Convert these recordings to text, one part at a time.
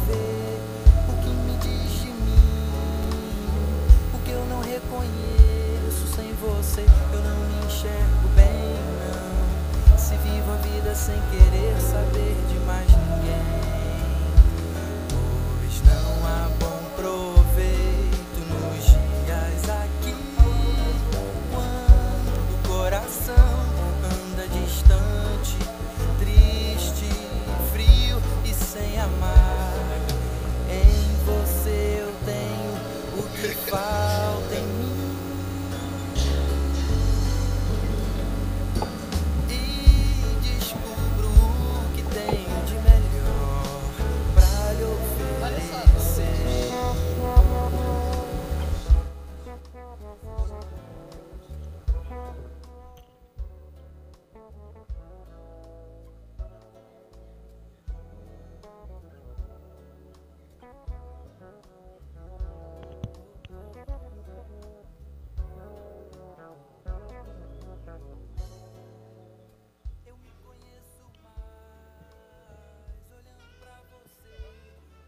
ver o que me diz de mim, o que eu não reconheço sem você. Eu não me enxergo bem, não. Se vivo a vida sem querer saber de mais ninguém, pois não há bom proveito nos dias aqui, quando o coração anda distante, triste, frio e sem amar. Em você eu tenho o que falta em mim, e descubro o que tenho de melhor pra lhe oferecer. Eu me conheço mais, olhando pra você,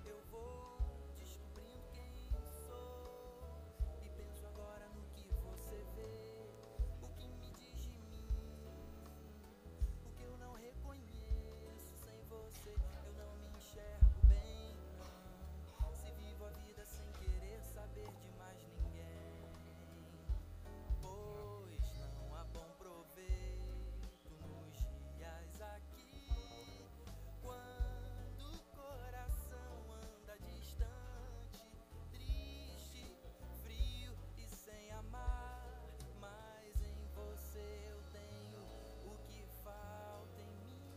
eu vou descobrindo quem sou, e penso agora no que você vê, o que me diz de mim, o que eu não reconheço sem você. Eu não me enxergo bem, não. Se vivo a vida sem querer saber de mais ninguém, pois não há bom proveito nos dias aqui, quando o coração anda distante, triste, frio e sem amar. Mas em você eu tenho o que falta em mim,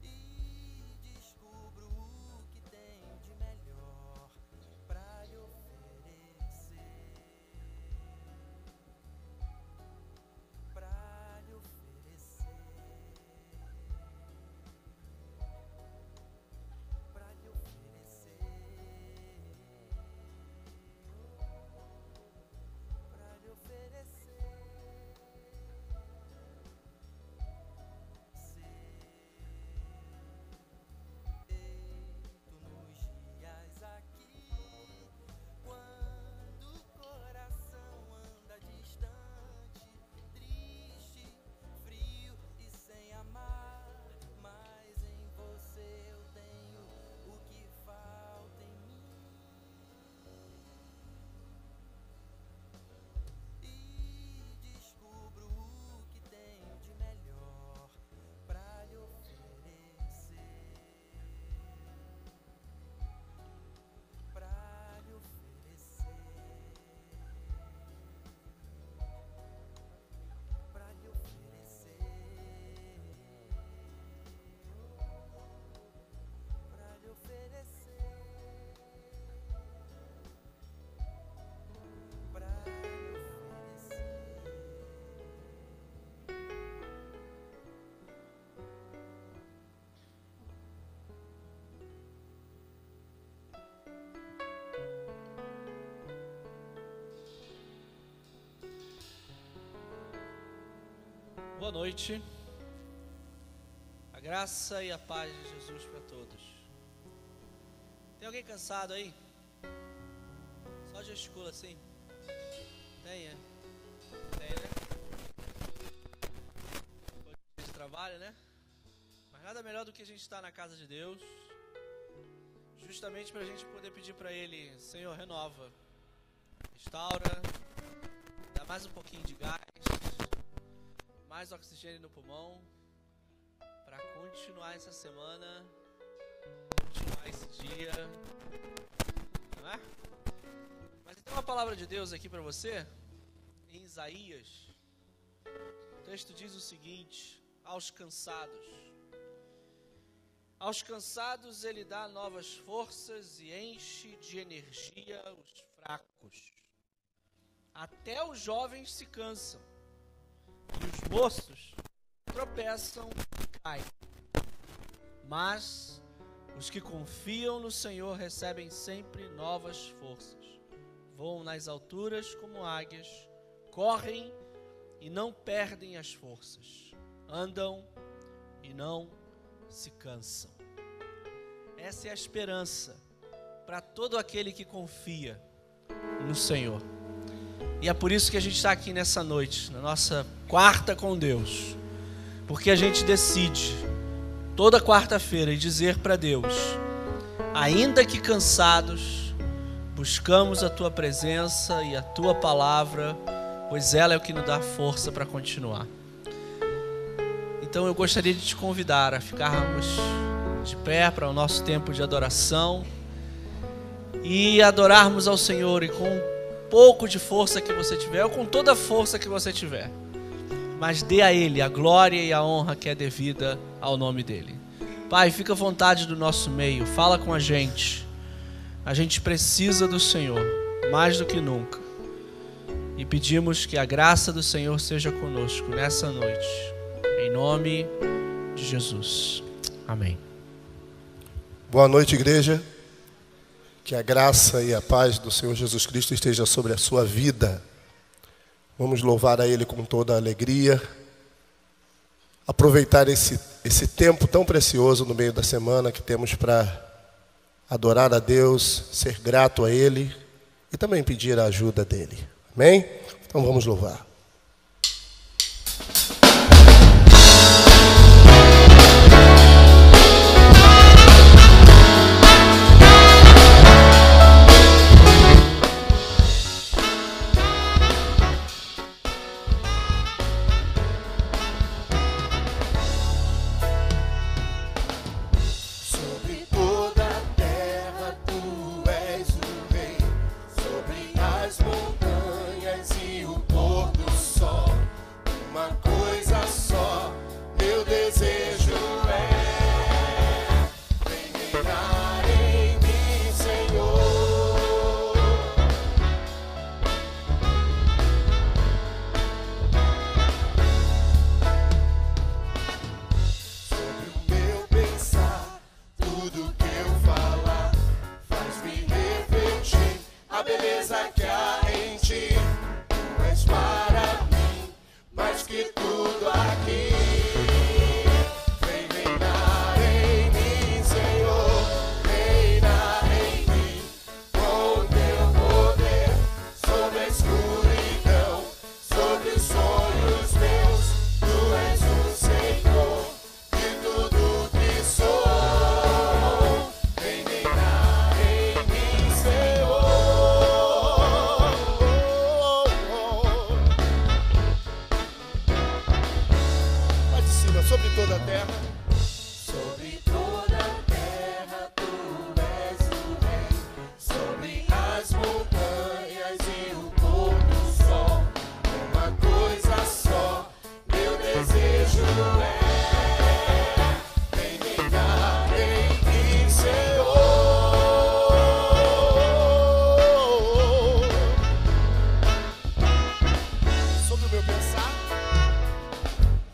e descubro o que tenho de melhor pra lhe oferecer, pra lhe oferecer, pra lhe oferecer, pra lhe oferecer. Nos dias aqui, quando o coração anda distante, triste, frio e sem amar. Mas em você eu tenho o que falta em mim, e descubro o que tenho de melhor pra lhe oferecer, pra lhe oferecer, pra lhe oferecer, pra lhe oferecer, pra lhe oferecer. Boa noite. A graça e a paz de Jesus para todos. Tem alguém cansado aí? Só gesticula assim. Tem, é? Tem, né? Foi dia de trabalho, né? Mas nada melhor do que a gente estar na casa de Deus, justamente para a gente poder pedir para Ele: Senhor, renova, restaura, dá mais um pouquinho de gás, mais oxigênio no pulmão, para continuar essa semana, continuar esse dia, não é? Mas tem uma palavra de Deus aqui para você, em Isaías. O texto diz o seguinte: aos cansados ele dá novas forças e enche de energia os fracos. Até os jovens se cansam e os moços tropeçam e caem. Mas os que confiam no Senhor recebem sempre novas forças. Voam nas alturas como águias, correm e não perdem as forças. Andam e não se cansam. Essa é a esperança para todo aquele que confia no Senhor. E é por isso que a gente está aqui nessa noite, na nossa quarta com Deus, porque a gente decide toda quarta-feira dizer para Deus: ainda que cansados, buscamos a Tua presença e a Tua palavra, pois ela é o que nos dá força para continuar. Então eu gostaria de te convidar a ficarmos de pé para o nosso tempo de adoração e adorarmos ao Senhor, e com um pouco de força que você tiver, ou com toda a força que você tiver, mas dê a Ele a glória e a honra que é devida ao nome dEle. Pai, fica à vontade do nosso meio, fala com a gente precisa do Senhor, mais do que nunca, e pedimos que a graça do Senhor seja conosco nessa noite, em nome de Jesus, amém. Boa noite, igreja. Que a graça e a paz do Senhor Jesus Cristo esteja sobre a sua vida. Vamos louvar a Ele com toda a alegria. Aproveitar esse tempo tão precioso no meio da semana que temos para adorar a Deus, ser grato a Ele e também pedir a ajuda dEle. Amém? Então vamos louvar.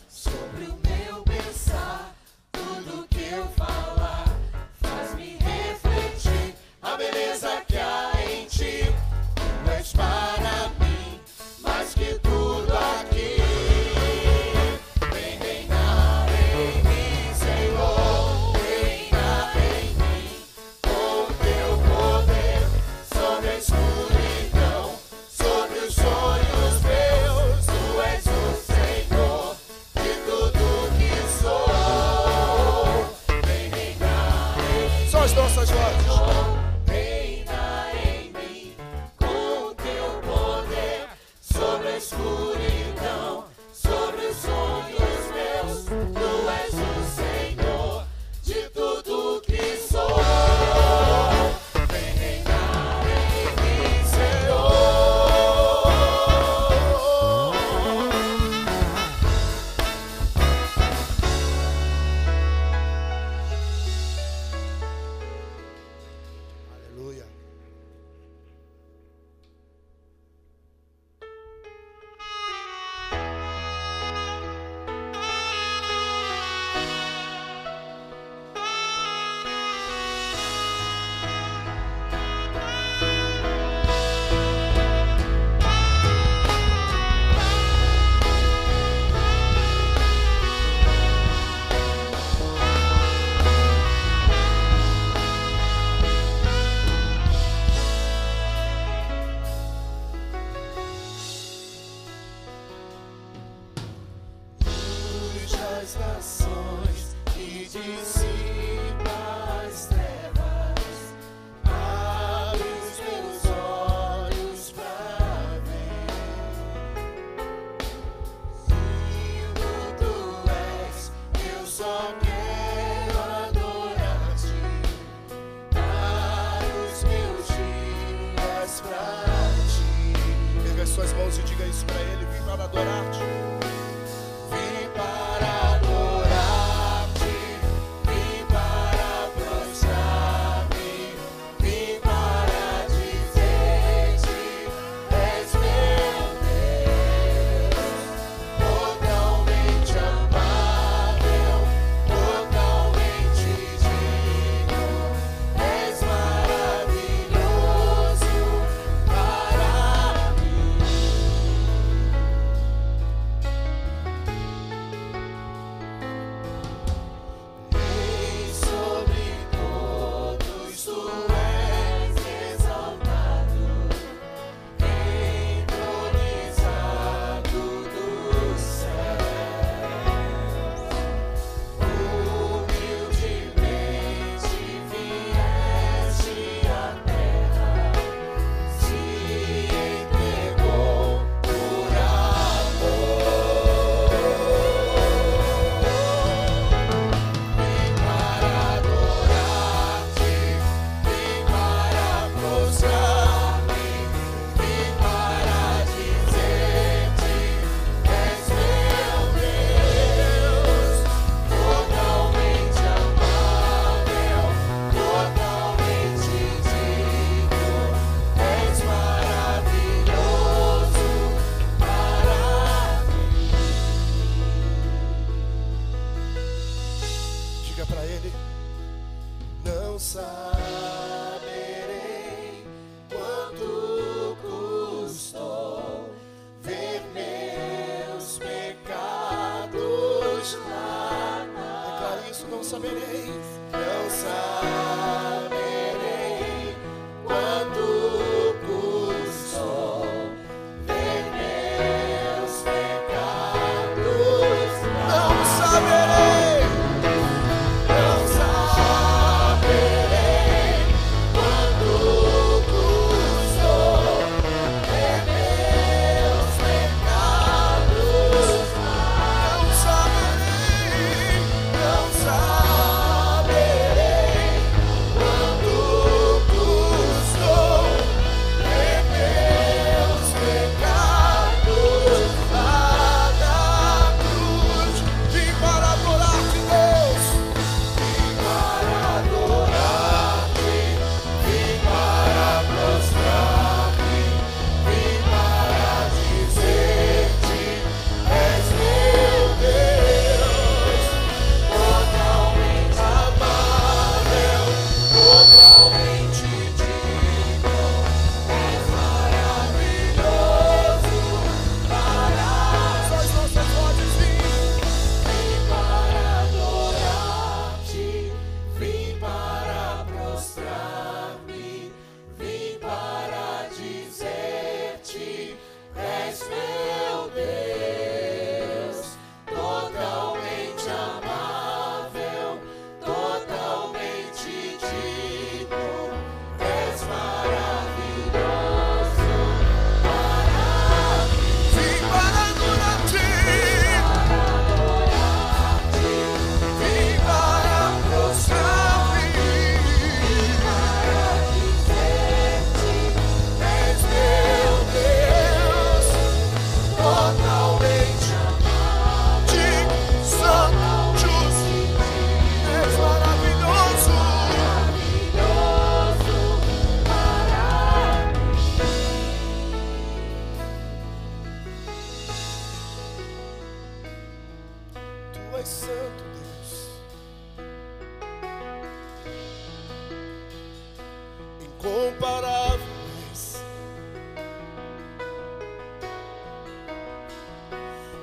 Sobre o meu pensar, as nações e dissipa as trevas. Abre os meus olhos pra ver. Vivo tu és, eu só quero adorar-te. Dar os meus dias pra ti. Erga as suas mãos e diga isso pra ele. Vim para adorar-te. Vim para adorar-te. Vim para prostrar-me. Vim para dizer-te: és meu Deus, totalmente amável, totalmente digno. És maravilhoso para mim. Rei sobre todos, tu és exaltado, entronizado dos céus. Humildemente vieste à terra, se entregou por amor. Vim para adorar-te, vim para prostrar-me, vim para dizer-te: és meu Deus, totalmente amável, totalmente digno. És maravilhoso para mim. Diga para ele: não saberei quanto custou ver meus pecados lá. Declare isso: não saberei, não saberei quanto custou ver meus pecados lá. Não saberei. Não saberei quanto custou ver meus pecados lá. Não saberei, não saberei quanto custou ver meus pecados lá da cruz. Vim para adorar-te, Deus. Vim para adorar-te, vim para prostrar-me, vim para dizer-te: és meu Deus, totalmente amável, totalmente digno. És maravilhoso para só as nossas vozes. Vim para adorar-te, vim para prostrar-me, vim para dizer-te: és meu Deus, totalmente amável, totalmente digno. És maravilhoso para mim. Vim para adorar-te, vim para prostrar-me, para dizer-te: és meu Deus, totalmente amável, santo, justo. És maravilhoso para mim. Tu és santo, Deus, incomparáveis,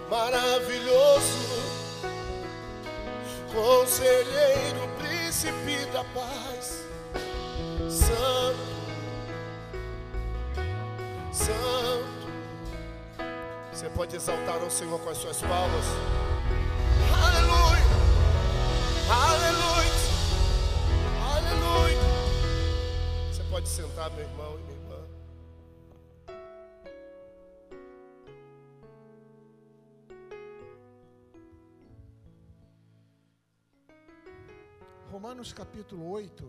maravilhoso, conselheiro, príncipe da paz, santo, santo. Você pode exaltar ao Senhor com as suas palmas. Aleluia. Aleluia. Aleluia. Você pode sentar, meu irmão e minha irmã. Romanos capítulo 8,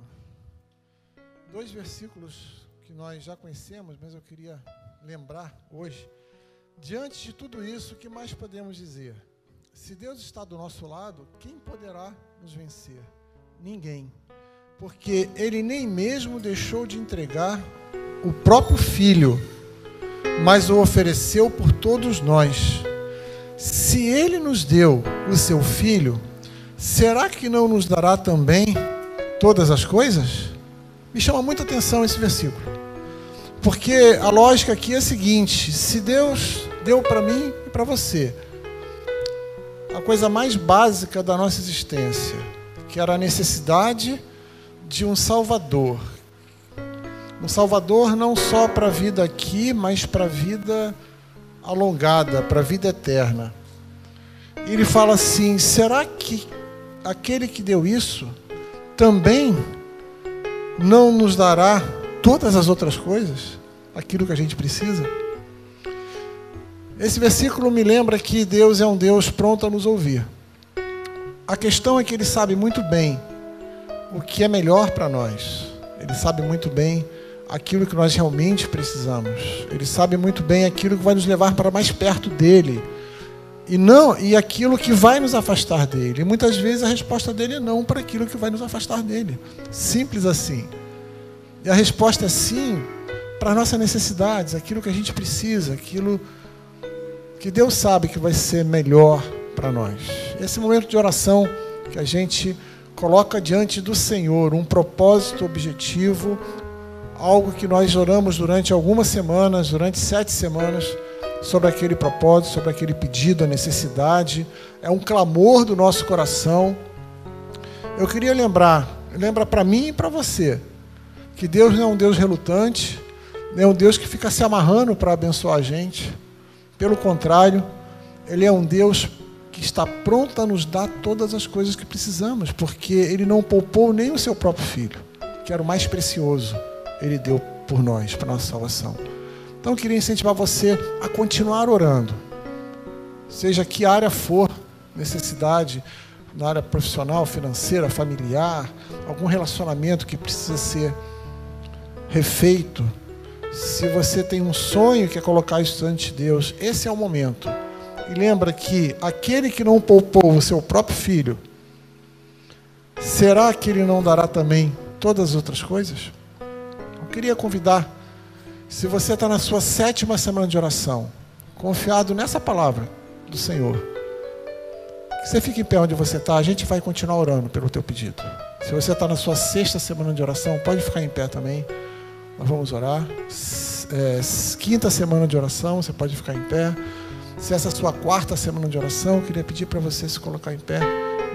2 versículos que nós já conhecemos, mas eu queria lembrar hoje. Diante de tudo isso, o que mais podemos dizer? Se Deus está do nosso lado, quem poderá nos vencer? Ninguém. Porque Ele nem mesmo deixou de entregar o próprio Filho, mas o ofereceu por todos nós. Se Ele nos deu o seu Filho, será que não nos dará também todas as coisas? Me chama muita atenção esse versículo. Porque a lógica aqui é a seguinte: se Deus deu para mim e para você a coisa mais básica da nossa existência, que era a necessidade de um Salvador. Um Salvador não só para a vida aqui, mas para a vida alongada, para a vida eterna. E ele fala assim: será que aquele que deu isso também não nos dará todas as outras coisas? Aquilo que a gente precisa? Esse versículo me lembra que Deus é um Deus pronto a nos ouvir. A questão é que Ele sabe muito bem o que é melhor para nós. Ele sabe muito bem aquilo que nós realmente precisamos. Ele sabe muito bem aquilo que vai nos levar para mais perto dEle. E aquilo que vai nos afastar dEle. E muitas vezes a resposta dEle é não para aquilo que vai nos afastar dEle. Simples assim. E a resposta é sim para as nossas necessidades, aquilo que a gente precisa, aquilo que Deus sabe que vai ser melhor para nós. Esse momento de oração que a gente coloca diante do Senhor, um propósito objetivo, algo que nós oramos durante algumas semanas, durante 7 semanas, sobre aquele propósito, sobre aquele pedido, a necessidade, é um clamor do nosso coração. Eu queria lembra para mim e para você, que Deus não é um Deus relutante, não é um Deus que fica se amarrando para abençoar a gente. Pelo contrário, Ele é um Deus que está pronto a nos dar todas as coisas que precisamos, porque Ele não poupou nem o seu próprio Filho, que era o mais precioso, Ele deu por nós, para a nossa salvação. Então eu queria incentivar você a continuar orando, seja que área for, necessidade, na área profissional, financeira, familiar, algum relacionamento que precisa ser refeito. Se você tem um sonho que é colocar isso diante de Deus, esse é o momento. E lembra que aquele que não poupou o seu próprio Filho, será que Ele não dará também todas as outras coisas? Eu queria convidar, se você está na sua 7ª semana de oração, confiado nessa palavra do Senhor, que você fique em pé onde você está, a gente vai continuar orando pelo teu pedido. Se você está na sua 6ª semana de oração, pode ficar em pé também. Nós vamos orar. 5ª semana de oração, você pode ficar em pé. Se essa é a sua 4ª semana de oração, eu queria pedir para você se colocar em pé.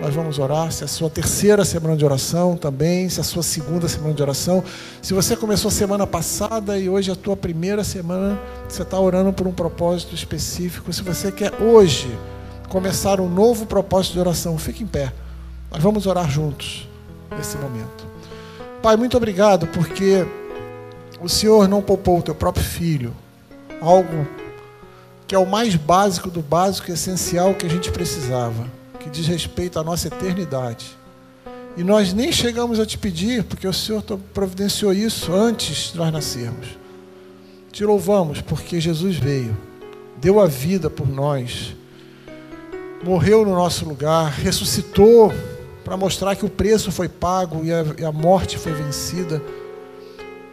Nós vamos orar. Se é a sua 3ª semana de oração também, se é a sua 2ª semana de oração. Se você começou semana passada e hoje é a tua 1ª semana, você está orando por um propósito específico. Se você quer hoje começar um novo propósito de oração, fique em pé. Nós vamos orar juntos nesse momento. Pai, muito obrigado porque o Senhor não poupou o teu próprio Filho, algo que é o mais básico do básico e essencial que a gente precisava, que diz respeito à nossa eternidade. E nós nem chegamos a te pedir, porque o Senhor providenciou isso antes de nós nascermos. Te louvamos porque Jesus veio, deu a vida por nós, morreu no nosso lugar, ressuscitou para mostrar que o preço foi pago e a morte foi vencida.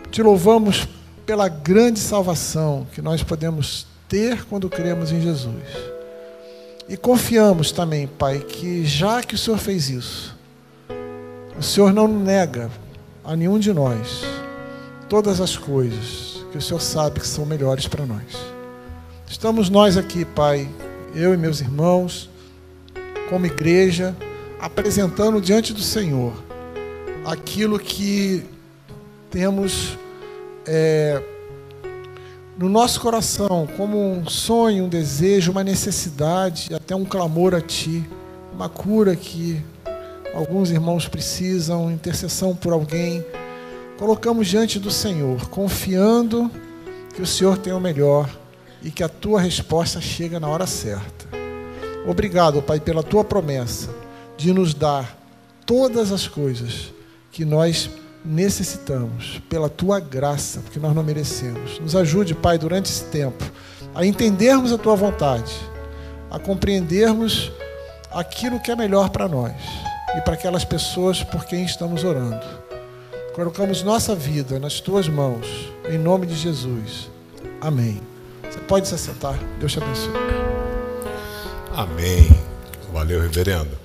Te louvamos pela grande salvação que nós podemos ter quando cremos em Jesus. E confiamos também, Pai, que já que o Senhor fez isso, o Senhor não nega a nenhum de nós todas as coisas que o Senhor sabe que são melhores para nós. Estamos nós aqui, Pai, eu e meus irmãos, como igreja, apresentando diante do Senhor aquilo que temos no nosso coração como um sonho, um desejo, uma necessidade, até um clamor a Ti, uma cura que alguns irmãos precisam, intercessão por alguém. Colocamos diante do Senhor, confiando que o Senhor tem o melhor e que a tua resposta chega na hora certa. Obrigado, Pai, pela tua promessa de nos dar todas as coisas que nós necessitamos, pela tua graça, porque nós não merecemos. Nos ajude, Pai, durante esse tempo, a entendermos a tua vontade, a compreendermos aquilo que é melhor para nós e para aquelas pessoas por quem estamos orando. Colocamos nossa vida nas tuas mãos, em nome de Jesus. Amém. Você pode se assentar. Deus te abençoe. Amém. Valeu, reverendo.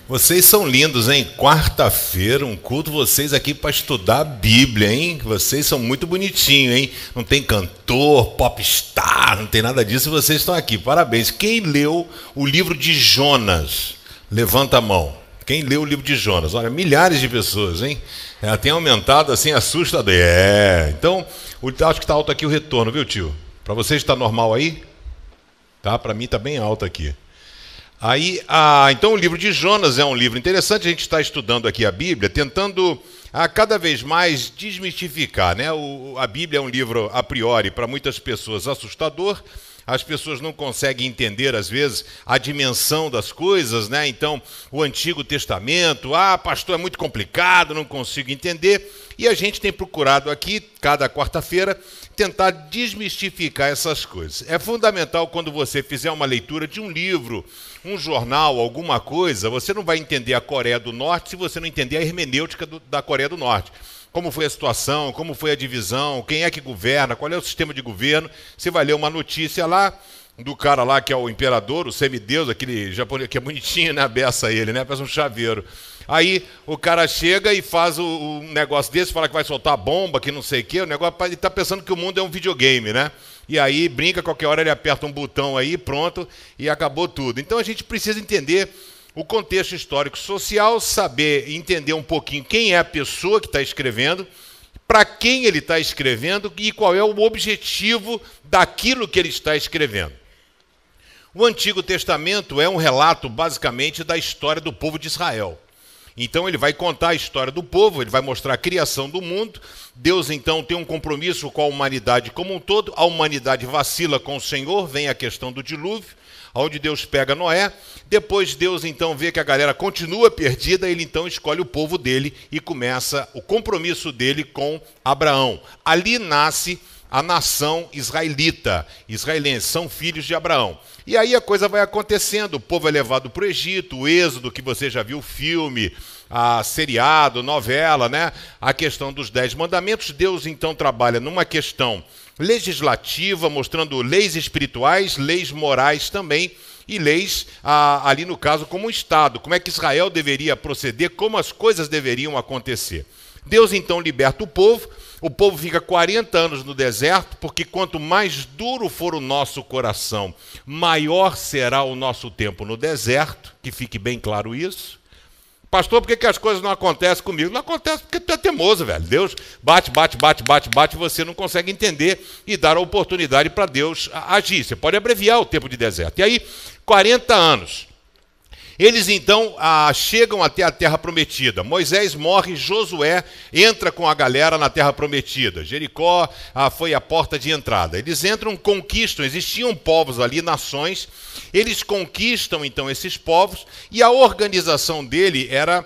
Vocês são lindos, hein? Quarta-feira, um culto, vocês aqui para estudar a Bíblia, hein? Vocês são muito bonitinhos, hein? Não tem cantor, popstar, não tem nada disso, vocês estão aqui. Parabéns. Quem leu o livro de Jonas? Levanta a mão. Quem leu o livro de Jonas? Olha, milhares de pessoas, hein? Tem aumentado assim, assustador. Então, acho que está alto aqui o retorno, viu, tio? Para vocês está normal aí? Tá? Para mim está bem alto aqui. Aí, então o livro de Jonas é um livro interessante. A gente está estudando aqui a Bíblia, tentando cada vez mais desmistificar, né? A Bíblia é um livro, a priori, para muitas pessoas assustador. As pessoas não conseguem entender, às vezes, a dimensão das coisas, né? Então, o Antigo Testamento, pastor, é muito complicado, não consigo entender. E a gente tem procurado aqui, cada quarta-feira, tentar desmistificar essas coisas. É fundamental, quando você fizer uma leitura de um livro, um jornal, alguma coisa, você não vai entender a Coreia do Norte se você não entender a hermenêutica da Coreia do Norte. Como foi a situação, como foi a divisão, quem é que governa, qual é o sistema de governo. Você vai ler uma notícia lá do cara lá que é o imperador, o semideus, aquele japonês que é bonitinho, né? A beça ele, né? Parece um chaveiro. Aí o cara chega e faz um negócio desse, fala que vai soltar bomba, que não sei o quê. O negócio, ele está pensando que o mundo é um videogame, né? E aí brinca, qualquer hora ele aperta um botão aí, pronto, e acabou tudo. Então a gente precisa entender o contexto histórico-social, saber entender um pouquinho quem é a pessoa que está escrevendo, para quem ele está escrevendo e qual é o objetivo daquilo que ele está escrevendo. O Antigo Testamento é um relato, basicamente, da história do povo de Israel. Então ele vai contar a história do povo, ele vai mostrar a criação do mundo. Deus, então, tem um compromisso com a humanidade como um todo. A humanidade vacila com o Senhor, vem a questão do dilúvio, onde Deus pega Noé. Depois Deus, então, vê que a galera continua perdida, ele, então, escolhe o povo dele e começa o compromisso dele com Abraão. Ali nasce a nação israelita, israelenses, são filhos de Abraão. E aí a coisa vai acontecendo, o povo é levado para o Egito, o Êxodo, que você já viu filme, seriado, novela, né? A questão dos 10 mandamentos. Deus, então, trabalha numa questão legislativa, mostrando leis espirituais, leis morais também, e leis, ali no caso, como um Estado, como é que Israel deveria proceder, como as coisas deveriam acontecer. Deus, então, liberta o povo fica 40 anos no deserto, porque quanto mais duro for o nosso coração, maior será o nosso tempo no deserto, que fique bem claro isso. Pastor, por que as coisas não acontecem comigo? Não acontece porque tu é teimoso, velho. Deus bate, e você não consegue entender e dar a oportunidade para Deus agir. Você pode abreviar o tempo de deserto. E aí, 40 anos. Eles, então, chegam até a Terra Prometida. Moisés morre, Josué entra com a galera na Terra Prometida. Jericó foi a porta de entrada. Eles entram, conquistam, existiam povos ali, nações. Eles conquistam, então, esses povos, e a organização dele era...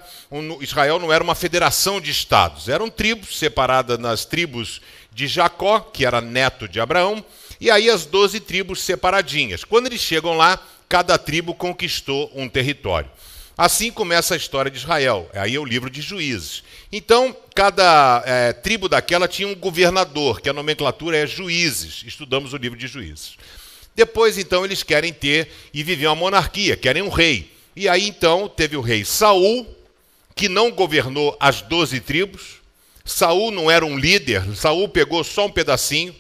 Israel não era uma federação de estados, eram tribos separadas nas tribos de Jacó, que era neto de Abraão, e aí as 12 tribos separadinhas. Quando eles chegam lá, cada tribo conquistou um território. Assim começa a história de Israel. Aí é o livro de Juízes. Então, cada tribo daquela tinha um governador, que a nomenclatura é Juízes. Estudamos o livro de Juízes. Depois, então, eles querem ter e viver uma monarquia, querem um rei. E aí, então, teve o rei Saul, que não governou as 12 tribos. Saul não era um líder, Saul pegou só um pedacinho.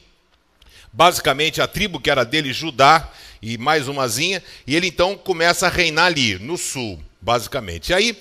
Basicamente, a tribo que era dele, Judá, e mais umazinha, e ele então começa a reinar ali, no sul, basicamente. E aí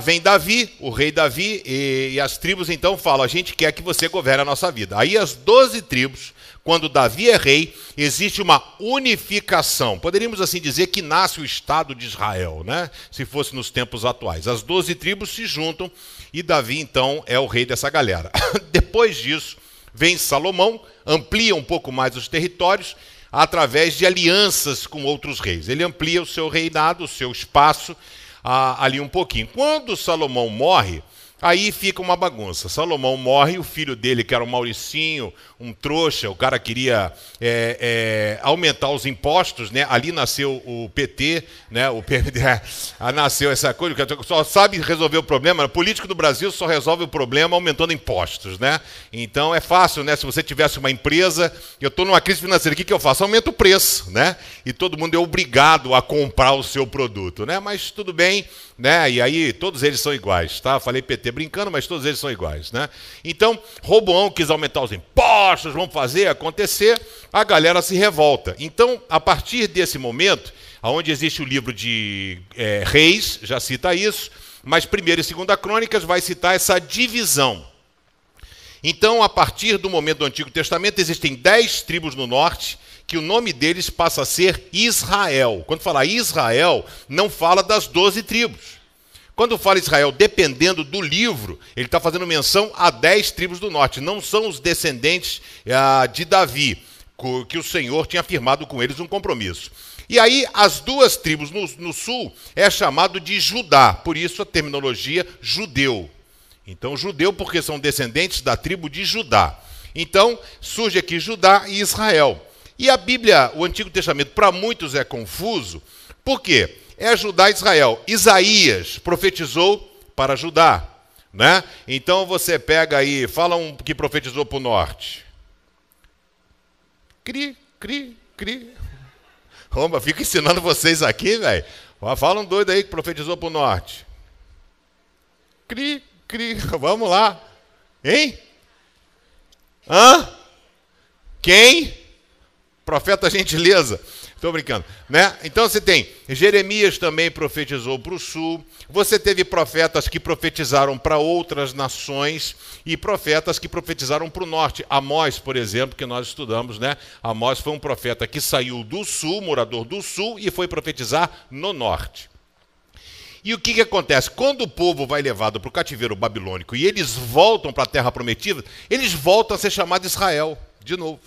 vem Davi, o rei Davi, e as tribos então falam, a gente quer que você governe a nossa vida. Aí as 12 tribos, quando Davi é rei, existe uma unificação. Poderíamos assim dizer que nasce o Estado de Israel, né? Se fosse nos tempos atuais. As 12 tribos se juntam e Davi, então, é o rei dessa galera. Depois disso, vem Salomão, amplia um pouco mais os territórios através de alianças com outros reis. Ele amplia o seu reinado, o seu espaço ali um pouquinho. Quando Salomão morre, aí fica uma bagunça. Salomão morre, o filho dele, que era o Mauricinho, um trouxa, o cara queria aumentar os impostos, né? Ali nasceu o PT, né? O PMDB, nasceu essa coisa, que só sabe resolver o problema. O político do Brasil só resolve o problema aumentando impostos, né? Então é fácil, né? Se você tivesse uma empresa, eu estou numa crise financeira, o que eu faço? Aumento o preço, né? E todo mundo é obrigado a comprar o seu produto, né? Mas tudo bem, né? E aí todos eles são iguais, tá? Falei PT brincando, mas todos eles são iguais, né? Então, Roboão quis aumentar os impostos, vamos fazer acontecer, a galera se revolta. Então, a partir desse momento, onde existe o livro de Reis, já cita isso, mas 1ª e 2ª Crônicas vai citar essa divisão. Então, a partir do momento do Antigo Testamento, existem 10 tribos no norte, que o nome deles passa a ser Israel. Quando fala Israel, não fala das 12 tribos. Quando fala Israel, dependendo do livro, ele está fazendo menção a 10 tribos do norte. Não são os descendentes de Davi, que o Senhor tinha firmado com eles um compromisso. E aí, as 2 tribos no sul é chamado de Judá. Por isso a terminologia judeu. Então, judeu porque são descendentes da tribo de Judá. Então, surge aqui Judá e Israel. E a Bíblia, o Antigo Testamento, para muitos é confuso. Por quê? É Judá e Israel. Isaías profetizou para Judá, né? Então você pega aí, fala um que profetizou para o norte. Cri. Opa, fico ensinando vocês aqui, velho. Fala um doido aí que profetizou para o norte. Cri. Vamos lá. Hein? Hã? Quem? Profeta Gentileza. Estou brincando, né? Então você tem Jeremias também profetizou para o sul. Você teve profetas que profetizaram para outras nações e profetas que profetizaram para o norte. Amós, por exemplo, que nós estudamos, né? Amós foi um profeta que saiu do sul, morador do sul, e foi profetizar no norte. E o que acontece? Quando o povo vai levado para o cativeiro babilônico e eles voltam para a terra prometida, eles voltam a ser chamados Israel de novo.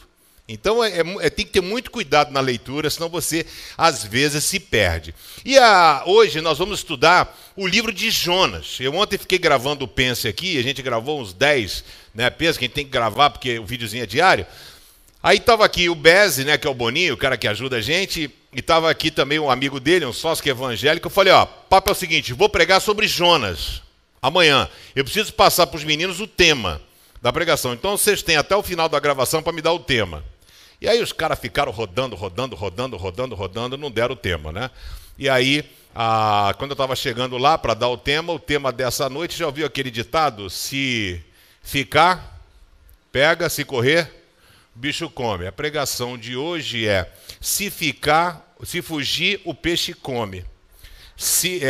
Então tem que ter muito cuidado na leitura, senão você às vezes se perde. E hoje nós vamos estudar o livro de Jonas. Eu ontem fiquei gravando o Pense aqui, a gente gravou uns 10, né, Pense, que a gente tem que gravar porque o videozinho é diário. Aí estava aqui o Beze, né, que é o Boninho, o cara que ajuda a gente, e estava aqui também um amigo dele, um sócio que é evangélico. Eu falei, ó, papo é o seguinte, vou pregar sobre Jonas amanhã. Eu preciso passar para os meninos o tema da pregação. Então vocês têm até o final da gravação para me dar o tema. E aí os caras ficaram rodando, não deram o tema, né? E aí, quando eu estava chegando lá para dar o tema dessa noite, já ouviu aquele ditado? Se ficar, pega, se correr, bicho come. A pregação de hoje é: se fugir, o peixe come. Se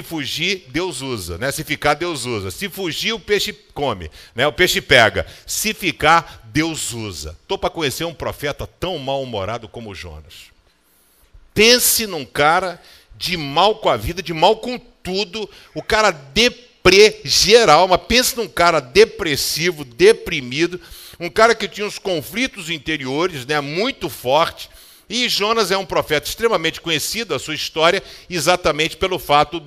fugir, Deus usa, né? Se ficar, Deus usa. Se fugir, o peixe come, né? O peixe pega. Se ficar, Deus usa. Estou para conhecer um profeta tão mal-humorado como Jonas. Pense num cara de mal com a vida, de mal com tudo, o cara deprê geral, mas pense num cara depressivo, deprimido, um cara que tinha uns conflitos interiores, né, muito fortes. E Jonas é um profeta extremamente conhecido, a sua história, exatamente pelo fato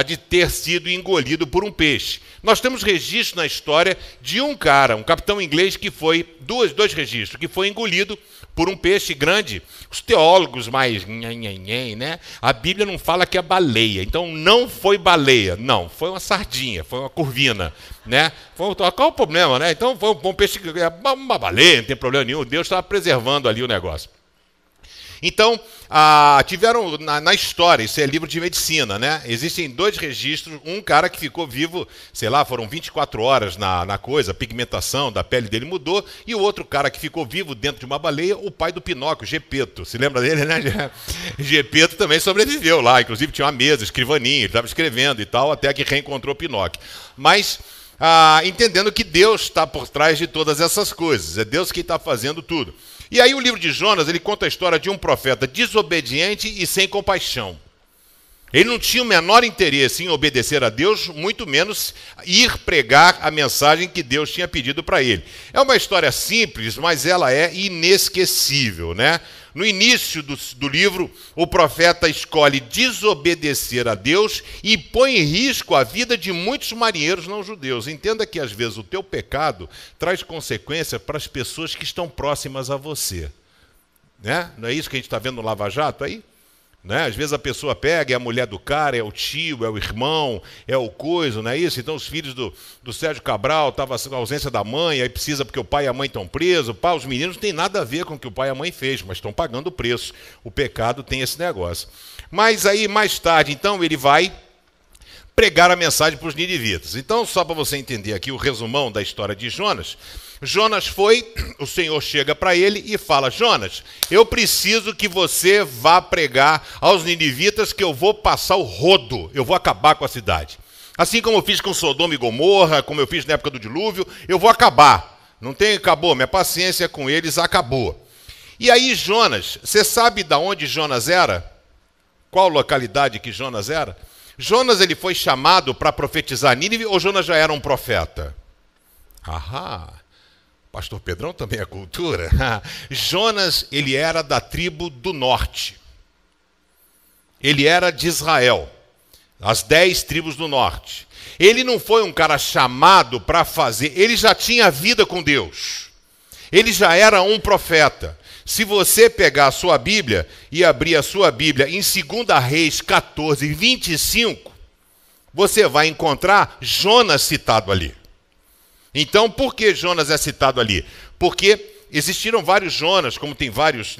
de ter sido engolido por um peixe. Nós temos registro na história de um cara, um capitão inglês, que foi, dois registros, que foi engolido por um peixe grande. Os teólogos mais, né? A Bíblia não fala que é baleia, então não foi baleia, não, foi uma sardinha, foi uma curvina, né? Qual o problema, né? Então foi um peixe, uma baleia, não tem problema nenhum, Deus estava preservando ali o negócio. Então, tiveram na história, isso é livro de medicina, né? Existem 2 registros, um cara que ficou vivo, sei lá, foram 24 horas na coisa, a pigmentação da pele dele mudou, e o outro cara que ficou vivo dentro de uma baleia, o pai do Pinóquio, Gepeto. Se lembra dele, né? Gepeto também sobreviveu lá, inclusive tinha uma mesa, escrivaninha, ele estava escrevendo e tal, até que reencontrou Pinóquio. Mas entendendo que Deus está por trás de todas essas coisas. É Deus que está fazendo tudo. E aí o livro de Jonas, ele conta a história de um profeta desobediente e sem compaixão. Ele não tinha o menor interesse em obedecer a Deus, muito menos ir pregar a mensagem que Deus tinha pedido para ele. É uma história simples, mas ela é inesquecível, né? No início do livro, o profeta escolhe desobedecer a Deus e põe em risco a vida de muitos marinheiros não judeus. Entenda que, às vezes, o teu pecado traz consequência para as pessoas que estão próximas a você. Né? Não é isso que a gente está vendo no Lava Jato aí? Né? Às vezes a pessoa pega, é a mulher do cara, é o tio, é o irmão, é o coisa, não é isso? Então os filhos do Sérgio Cabral estavam na ausência da mãe, aí precisa porque o pai e a mãe estão presos. Os meninos não tem nada a ver com o que o pai e a mãe fez, mas estão pagando o preço. O pecado tem esse negócio. Mas aí mais tarde, então, ele vai pregar a mensagem para os ninivitas. Então, só para você entender aqui o resumão da história de Jonas, o Senhor chega para ele e fala: Jonas, eu preciso que você vá pregar aos ninivitas que eu vou passar o rodo, eu vou acabar com a cidade. Assim como eu fiz com Sodoma e Gomorra, como eu fiz na época do dilúvio, eu vou acabar. Acabou, minha paciência com eles acabou. E aí Jonas, você sabe de onde Jonas era? Qual localidade que Jonas era? Jonas, ele foi chamado para profetizar Nínive ou Jonas já era um profeta? Pastor Pedrão também é cultura. Jonas, ele era da tribo do norte. Ele era de Israel, as 10 tribos do norte. Ele não foi um cara chamado para fazer, ele já tinha vida com Deus. Ele já era um profeta. Se você pegar a sua Bíblia e abrir a sua Bíblia em 2 Reis 14, 25, você vai encontrar Jonas citado ali. Então, por que Jonas é citado ali? Porque existiram vários Jonas, como tem vários,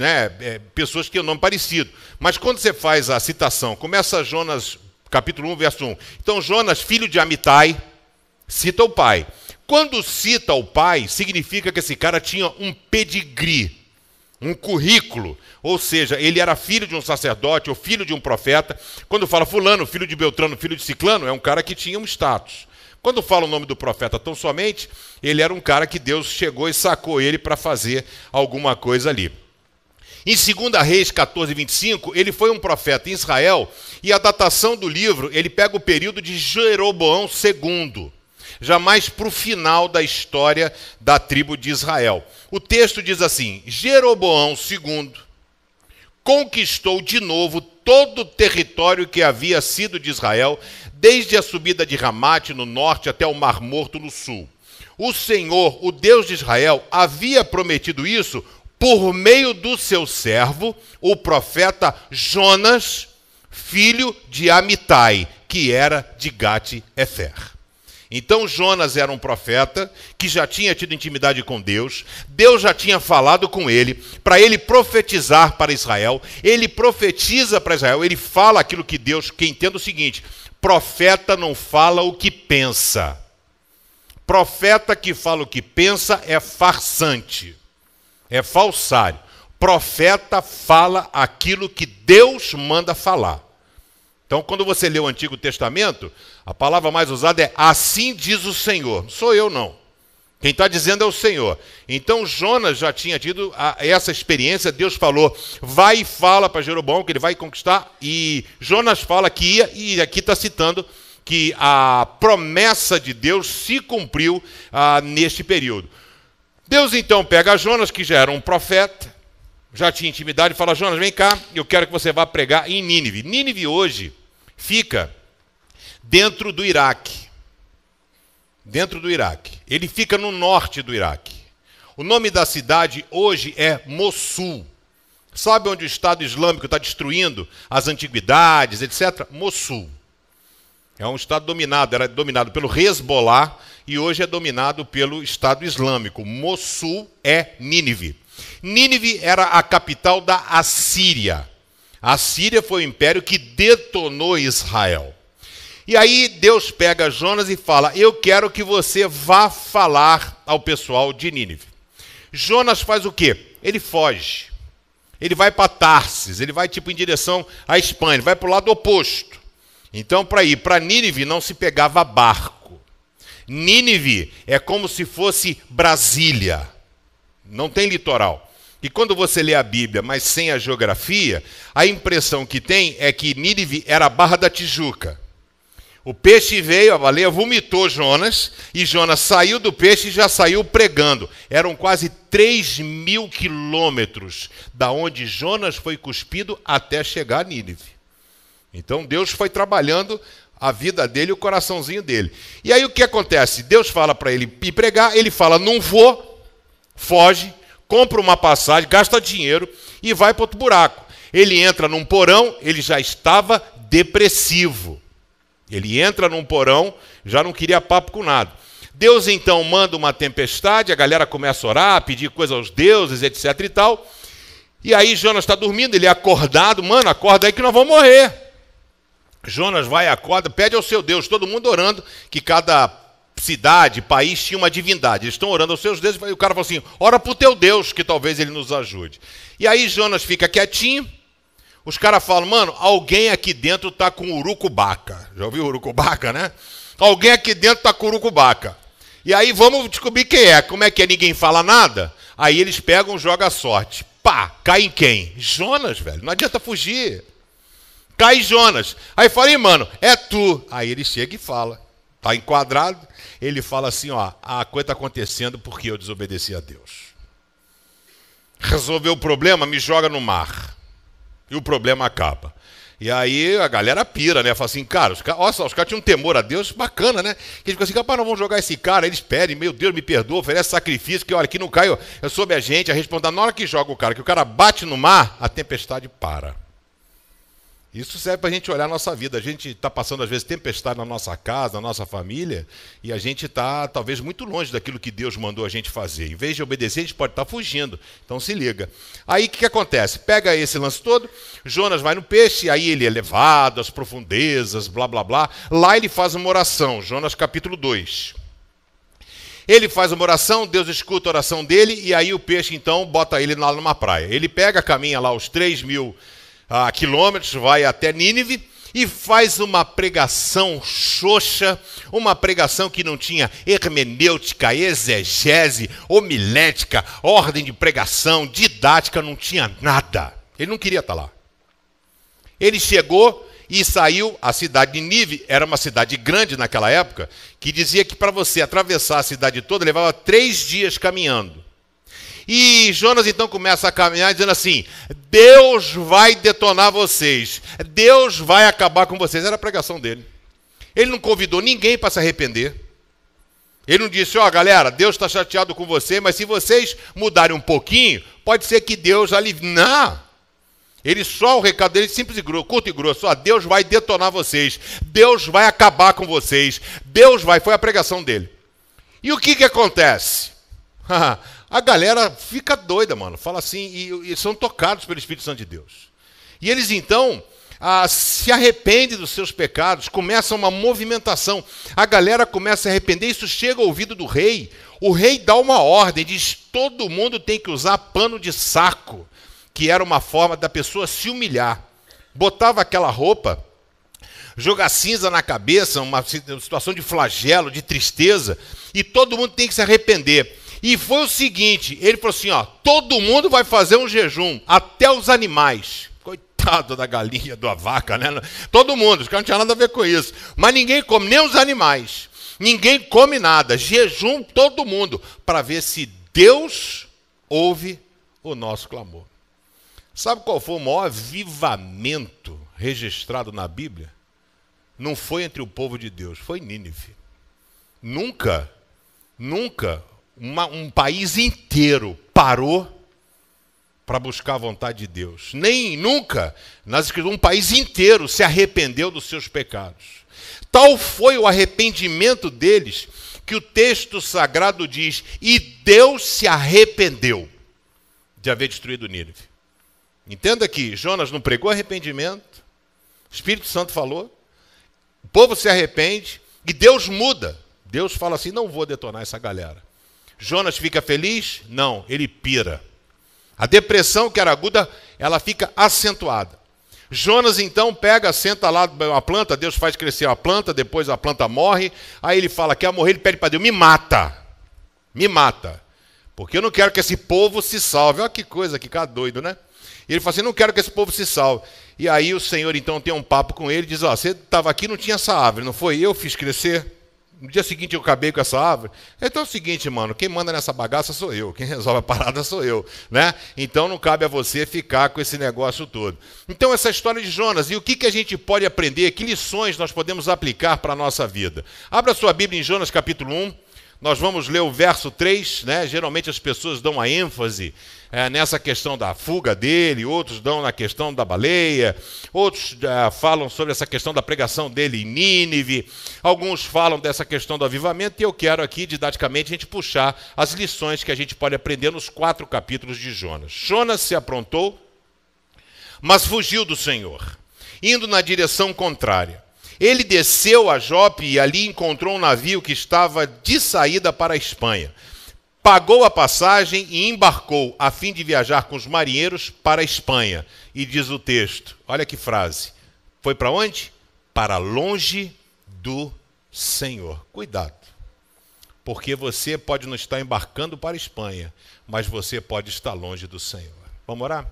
pessoas que têm um nome parecido. Mas quando você faz a citação, começa Jonas, capítulo 1, verso 1. Então, Jonas, filho de Amitai, cita o pai. Quando cita o pai, significa que esse cara tinha um pedigree, um currículo. Ou seja, ele era filho de um sacerdote ou filho de um profeta. Quando fala fulano, filho de Beltrano, filho de Ciclano, é um cara que tinha um status. Quando fala o nome do profeta tão somente, ele era um cara que Deus chegou e sacou ele para fazer alguma coisa ali. Em 2 Reis 14, 25, ele foi um profeta em Israel, e a datação do livro, ele pega o período de Jeroboão II, já mais para o final da história da tribo de Israel. O texto diz assim: Jeroboão II conquistou de novo todo o território que havia sido de Israel, desde a subida de Ramate no norte até o Mar Morto no sul. O Senhor, o Deus de Israel, havia prometido isso por meio do seu servo, o profeta Jonas, filho de Amitai, que era de Gate-Hefer. Então Jonas era um profeta que já tinha tido intimidade com Deus, Deus já tinha falado com ele, para ele profetizar para Israel. Ele profetiza para Israel, ele fala aquilo que Deus, que entenda o seguinte: profeta não fala o que pensa. Profeta que fala o que pensa é farsante, é falsário. Profeta fala aquilo que Deus manda falar. Então, quando você lê o Antigo Testamento, a palavra mais usada é assim diz o Senhor. Não sou eu, não. Quem está dizendo é o Senhor. Então, Jonas já tinha tido essa experiência. Deus falou, vai e fala para Jeroboão que ele vai conquistar. E Jonas fala que ia, e aqui está citando que a promessa de Deus se cumpriu neste período. Deus, então, pega Jonas, que já era um profeta, já tinha intimidade, e fala: Jonas, vem cá, eu quero que você vá pregar em Nínive. Nínive hoje fica dentro do Iraque. Dentro do Iraque. Ele fica no norte do Iraque. O nome da cidade hoje é Mossul. Sabe onde o Estado Islâmico está destruindo as antiguidades, etc? Mossul. É um estado dominado, era dominado pelo Hezbollah e hoje é dominado pelo Estado Islâmico. Mossul é Nínive. Nínive era a capital da Assíria. A Síria foi o império que detonou Israel. E aí Deus pega Jonas e fala: eu quero que você vá falar ao pessoal de Nínive. Jonas faz o quê? Ele foge. Ele vai para Tarsis, ele vai em direção à Espanha, ele vai para o lado oposto. Então, para ir para Nínive não se pegava barco. Nínive é como se fosse Brasília. Não tem litoral. E quando você lê a Bíblia, mas sem a geografia, a impressão que tem é que Nínive era a Barra da Tijuca. O peixe veio, a baleia vomitou Jonas, e Jonas saiu do peixe e já saiu pregando. Eram quase 3.000 quilômetros da onde Jonas foi cuspido até chegar a Nínive. Então Deus foi trabalhando a vida dele e o coraçãozinho dele. E aí o que acontece? Deus fala para ele ir pregar, ele fala, não vou, foge, compra uma passagem, gasta dinheiro e vai para outro buraco. Ele entra num porão, ele já estava depressivo. Ele entra num porão, já não queria papo com nada. Deus então manda uma tempestade, a galera começa a orar, a pedir coisa aos deuses, etc e tal. E aí Jonas está dormindo, ele é acordado, mano, acorda aí que nós vamos morrer. Jonas vai, acorda, pede ao seu Deus, todo mundo orando, que cada cidade, país tinha uma divindade. Eles estão orando aos seus deuses, e o cara fala assim, ora para o teu Deus, que talvez ele nos ajude. E aí Jonas fica quietinho, os caras falam, mano, alguém aqui dentro está com urucubaca. Já ouviu urucubaca, né? Alguém aqui dentro está com urucubaca. E aí vamos descobrir quem é. Como é que é? Ninguém fala nada? Aí eles pegam, jogam a sorte. Pá, cai em quem? Jonas, velho, não adianta fugir. Cai Jonas. Aí fala, mano, é tu. Aí ele chega e fala. Está enquadrado. Ele fala assim, ó, a coisa está acontecendo porque eu desobedeci a Deus. Resolveu o problema, me joga no mar. E o problema acaba. E aí a galera pira, né? Fala assim, cara, os caras tinham um temor a Deus, bacana, né? Que eles ficam assim, rapaz, não vamos jogar esse cara. Eles pedem, meu Deus, me perdoa, oferece sacrifício, que olha, aqui não cai, eu soube a gente, a responder, na hora que joga o cara, que o cara bate no mar, a tempestade para. Isso serve para a gente olhar a nossa vida. A gente está passando, às vezes, tempestade na nossa casa, na nossa família, e a gente está, talvez, muito longe daquilo que Deus mandou a gente fazer. Em vez de obedecer, a gente pode estar fugindo. Então, se liga. Aí, o que acontece? Pega esse lance todo, Jonas vai no peixe, aí ele é levado às profundezas, blá, blá, blá. Lá ele faz uma oração, Jonas capítulo 2. Ele faz uma oração, Deus escuta a oração dele, e aí o peixe, então, bota ele lá numa praia. Ele pega, caminha lá os 3.000 quilômetros, vai até Nínive e faz uma pregação xoxa, uma pregação que não tinha hermenêutica, exegese, homilética, ordem de pregação, didática, não tinha nada. Ele não queria estar lá. Ele chegou e saiu, a cidade de Nínive era uma cidade grande naquela época, que dizia que para você atravessar a cidade toda levava 3 dias caminhando. E Jonas então começa a caminhar dizendo assim, Deus vai detonar vocês, Deus vai acabar com vocês. Era a pregação dele. Ele não convidou ninguém para se arrepender. Ele não disse, ó, galera, Deus está chateado com você, mas se vocês mudarem um pouquinho, pode ser que Deus alivie. Não. Ele só, o recado dele simples e grosso, curto e grosso, ó, Deus vai detonar vocês, Deus vai acabar com vocês, Deus vai, foi a pregação dele. E o que acontece? A galera fica doida, mano. Fala assim, e são tocados pelo Espírito Santo de Deus. E eles, então, se arrependem dos seus pecados, começa uma movimentação. A galera começa a arrepender, isso chega ao ouvido do rei. O rei dá uma ordem, diz, todo mundo tem que usar pano de saco, que era uma forma da pessoa se humilhar. Botava aquela roupa, jogar cinza na cabeça, uma situação de flagelo, de tristeza, e todo mundo tem que se arrepender. E foi o seguinte, ele falou assim, ó, todo mundo vai fazer um jejum, até os animais. Coitado da galinha, da vaca, né? Todo mundo, os caras não tinham nada a ver com isso. Mas ninguém come, nem os animais. Ninguém come nada. Jejum todo mundo, para ver se Deus ouve o nosso clamor. Sabe qual foi o maior avivamento registrado na Bíblia? Não foi entre o povo de Deus, foi Nínive. Nunca um país inteiro parou para buscar a vontade de Deus. Nem nunca um país inteiro se arrependeu dos seus pecados. Tal foi o arrependimento deles que o texto sagrado diz, e Deus se arrependeu de haver destruído Nínive. Entenda que Jonas não pregou arrependimento, o Espírito Santo falou, o povo se arrepende e Deus muda. Deus fala assim, não vou detonar essa galera. Jonas fica feliz? Não, ele pira. A depressão que era aguda, ela fica acentuada. Jonas então pega, senta lá uma planta, Deus faz crescer a planta, depois a planta morre, aí ele fala que quer morrer, ele pede para Deus, me mata, porque eu não quero que esse povo se salve. Olha que coisa, que cara doido, né? E ele fala assim, não quero que esse povo se salve. E aí o Senhor então tem um papo com ele e diz, ó, você estava aqui e não tinha essa árvore, não foi? Eu fiz crescer. No dia seguinte eu acabei com essa árvore. Então é o seguinte, mano, quem manda nessa bagaça sou eu, quem resolve a parada sou eu, né? Então não cabe a você ficar com esse negócio todo. Então essa história de Jonas, e o que a gente pode aprender, que lições nós podemos aplicar para a nossa vida? Abra sua Bíblia em Jonas capítulo 1, nós vamos ler o verso 3, né? Geralmente as pessoas dão uma ênfase nessa questão da fuga dele, outros dão na questão da baleia, outros falam sobre essa questão da pregação dele em Nínive, alguns falam dessa questão do avivamento, e eu quero aqui, didaticamente, a gente puxar as lições que a gente pode aprender nos 4 capítulos de Jonas. Jonas se aprontou, mas fugiu do Senhor, indo na direção contrária. Ele desceu a Jope e ali encontrou um navio que estava de saída para a Espanha. Pagou a passagem e embarcou a fim de viajar com os marinheiros para a Espanha. E diz o texto, olha que frase, foi para onde? Para longe do Senhor. Cuidado, porque você pode não estar embarcando para a Espanha, mas você pode estar longe do Senhor. Vamos orar?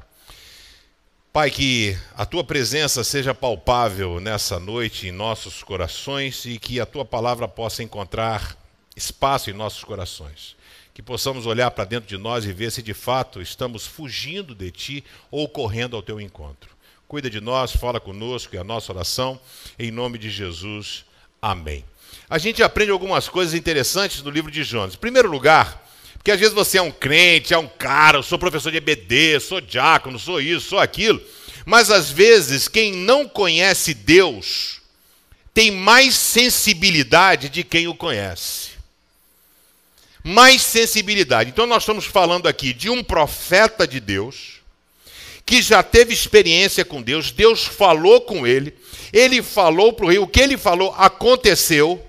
Pai, que a Tua presença seja palpável nessa noite em nossos corações e que a Tua palavra possa encontrar espaço em nossos corações. Que possamos olhar para dentro de nós e ver se de fato estamos fugindo de Ti ou correndo ao Teu encontro. Cuida de nós, fala conosco, é a nossa oração, em nome de Jesus. Amém. A gente aprende algumas coisas interessantes no livro de Jonas. Em primeiro lugar, porque às vezes você é um crente, é um cara, eu sou professor de EBD, sou diácono, sou isso, sou aquilo, mas às vezes quem não conhece Deus tem mais sensibilidade de quem o conhece. Mais sensibilidade. Então nós estamos falando aqui de um profeta de Deus, que já teve experiência com Deus, Deus falou com ele falou para o rei, o que ele falou aconteceu.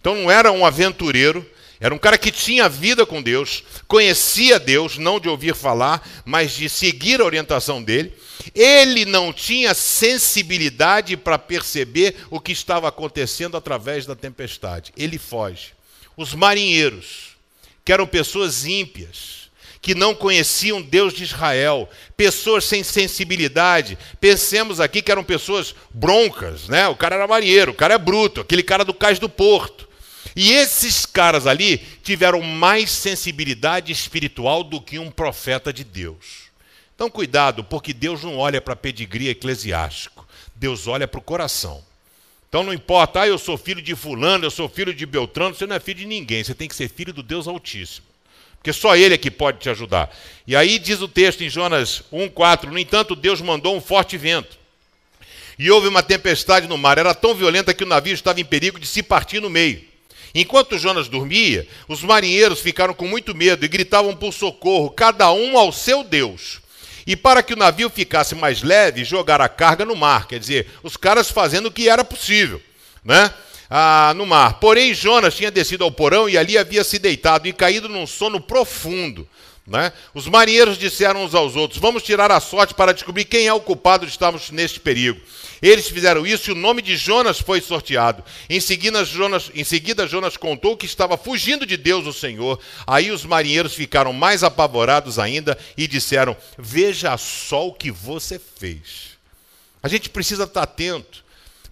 Então não era um aventureiro, era um cara que tinha vida com Deus, conhecia Deus, não de ouvir falar, mas de seguir a orientação dele. Ele não tinha sensibilidade para perceber o que estava acontecendo através da tempestade. Ele foge. Os marinheiros, que eram pessoas ímpias, que não conheciam Deus de Israel, pessoas sem sensibilidade, pensemos aqui que eram pessoas broncas, né? O cara era marinheiro, o cara é bruto, aquele cara do cais do porto. E esses caras ali tiveram mais sensibilidade espiritual do que um profeta de Deus. Então cuidado, porque Deus não olha para pedigree eclesiástico, Deus olha para o coração. Então não importa, eu sou filho de fulano, eu sou filho de Beltrano, você não é filho de ninguém, você tem que ser filho do Deus Altíssimo. Porque só Ele é que pode te ajudar. E aí diz o texto em Jonas 1,4, no entanto Deus mandou um forte vento. E houve uma tempestade no mar, era tão violenta que o navio estava em perigo de se partir no meio. Enquanto Jonas dormia, os marinheiros ficaram com muito medo e gritavam por socorro, cada um ao seu Deus. E para que o navio ficasse mais leve, jogaram a carga no mar. Quer dizer, os caras fazendo o que era possível, né? No mar. Porém, Jonas tinha descido ao porão e ali havia se deitado e caído num sono profundo, né? Os marinheiros disseram uns aos outros, vamos tirar a sorte para descobrir quem é o culpado de estarmos neste perigo. Eles fizeram isso e o nome de Jonas foi sorteado. Em seguida, Jonas contou que estava fugindo de Deus, o Senhor. Aí os marinheiros ficaram mais apavorados ainda e disseram, veja só o que você fez. A gente precisa estar atento,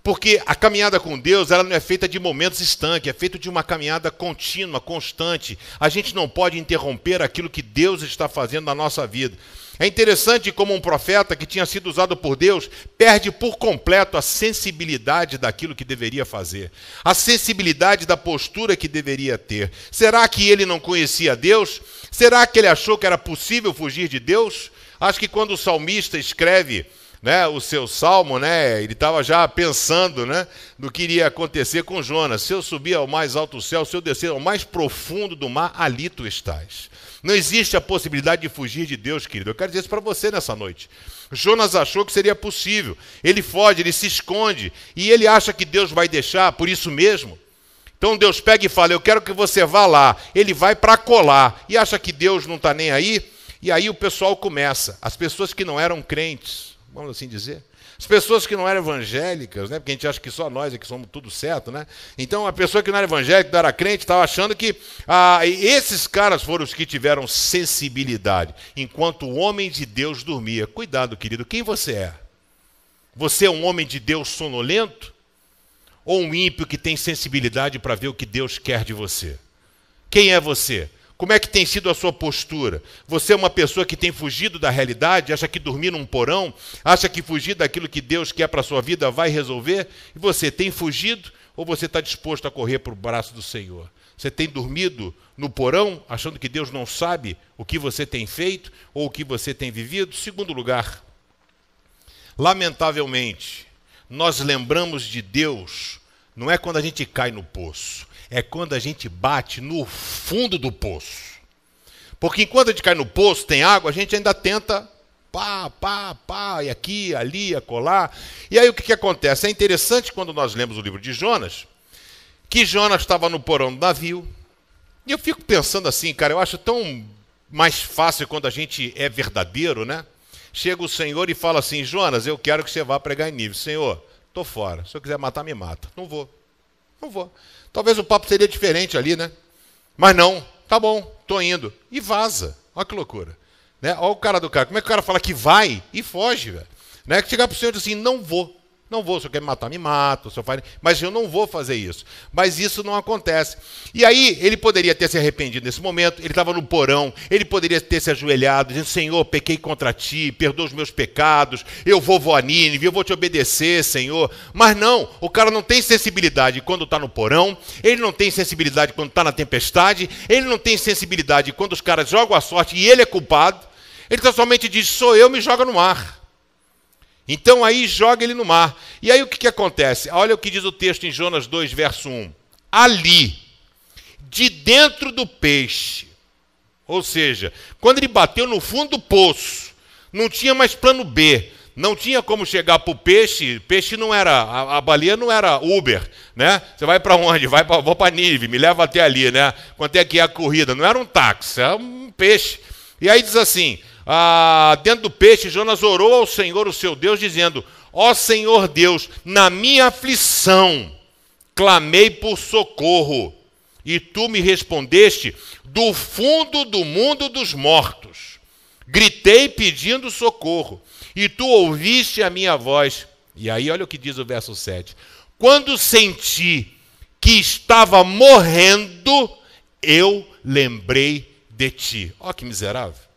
porque a caminhada com Deus ela não é feita de momentos estanques, é feita de uma caminhada contínua, constante. A gente não pode interromper aquilo que Deus está fazendo na nossa vida. É interessante como um profeta que tinha sido usado por Deus perde por completo a sensibilidade daquilo que deveria fazer, a sensibilidade da postura que deveria ter. Será que ele não conhecia Deus? Será que ele achou que era possível fugir de Deus? Acho que quando o salmista escreve, né, o seu salmo, né, ele estava já pensando, né, no que iria acontecer com Jonas. Se eu subir ao mais alto céu, se eu descer ao mais profundo do mar, ali tu estás. Não existe a possibilidade de fugir de Deus, querido. Eu quero dizer isso para você nessa noite. Jonas achou que seria possível. Ele foge, ele se esconde. E ele acha que Deus vai deixar por isso mesmo. Então Deus pega e fala, eu quero que você vá lá. Ele vai para colar. E acha que Deus não está nem aí. E aí o pessoal começa. As pessoas que não eram crentes, vamos assim dizer, As pessoas que não eram evangélicas, né? Porque a gente acha que só nós é que somos tudo certo, né? Então a pessoa que não era evangélica, não era crente, estava achando que esses caras foram os que tiveram sensibilidade, enquanto o homem de Deus dormia. Cuidado, querido, quem você é? Você é um homem de Deus sonolento? Ou um ímpio que tem sensibilidade para ver o que Deus quer de você? Quem é você? Como é que tem sido a sua postura? Você é uma pessoa que tem fugido da realidade, acha que dormir num porão, acha que fugir daquilo que Deus quer para a sua vida vai resolver? E você tem fugido ou você está disposto a correr para o braço do Senhor? Você tem dormido no porão, achando que Deus não sabe o que você tem feito ou o que você tem vivido? Segundo lugar, lamentavelmente, nós lembramos de Deus, não é quando a gente cai no poço, é quando a gente bate no fundo do poço. Porque enquanto a gente cai no poço, tem água, a gente ainda tenta e aqui, ali, acolá. E aí o que acontece? É interessante quando nós lemos o livro de Jonas, que Jonas estava no porão do navio. E eu fico pensando assim, cara, eu acho tão mais fácil quando a gente é verdadeiro, né? Chega o Senhor e fala assim, Jonas, eu quero que você vá pregar em Nínive. Senhor, estou fora. Se eu quiser matar, me mata. Não vou. Talvez o papo seria diferente ali, né? Mas não. Tá bom, estou indo. E vaza. Olha que loucura. Né? Olha o cara do cara. Como é que o cara fala que vai e foge, velho? Né? Que chegar para o Senhor e dizer assim, não vou. Não vou, se eu quer me matar, me mata, mas eu não vou fazer isso. Mas isso não acontece. E aí, ele poderia ter se arrependido nesse momento, ele estava no porão, ele poderia ter se ajoelhado, dizendo, Senhor, pequei contra ti, perdoa os meus pecados, eu vou a Nínive, eu vou te obedecer, Senhor. Mas não, o cara não tem sensibilidade quando está no porão, ele não tem sensibilidade quando está na tempestade, ele não tem sensibilidade quando os caras jogam a sorte e ele é culpado, ele somente diz, sou eu, me joga no mar. Então aí joga ele no mar. E aí o que acontece? Olha o que diz o texto em Jonas 2, verso 1. Ali, de dentro do peixe, ou seja, quando ele bateu no fundo do poço, não tinha mais plano B, não tinha como chegar para o peixe, peixe não era, a baleia não era Uber, né? Você vai para onde? Vou para Nínive, me leva até ali, né? Quanto é que é a corrida? Não era um táxi, era um peixe. E aí diz assim, dentro do peixe, Jonas orou ao Senhor, o seu Deus, dizendo, ó Senhor Deus, na minha aflição, clamei por socorro, e tu me respondeste do fundo do mundo dos mortos. Gritei pedindo socorro, e tu ouviste a minha voz. E aí olha o que diz o verso 7. Quando senti que estava morrendo, eu lembrei de ti. Ó que miserável.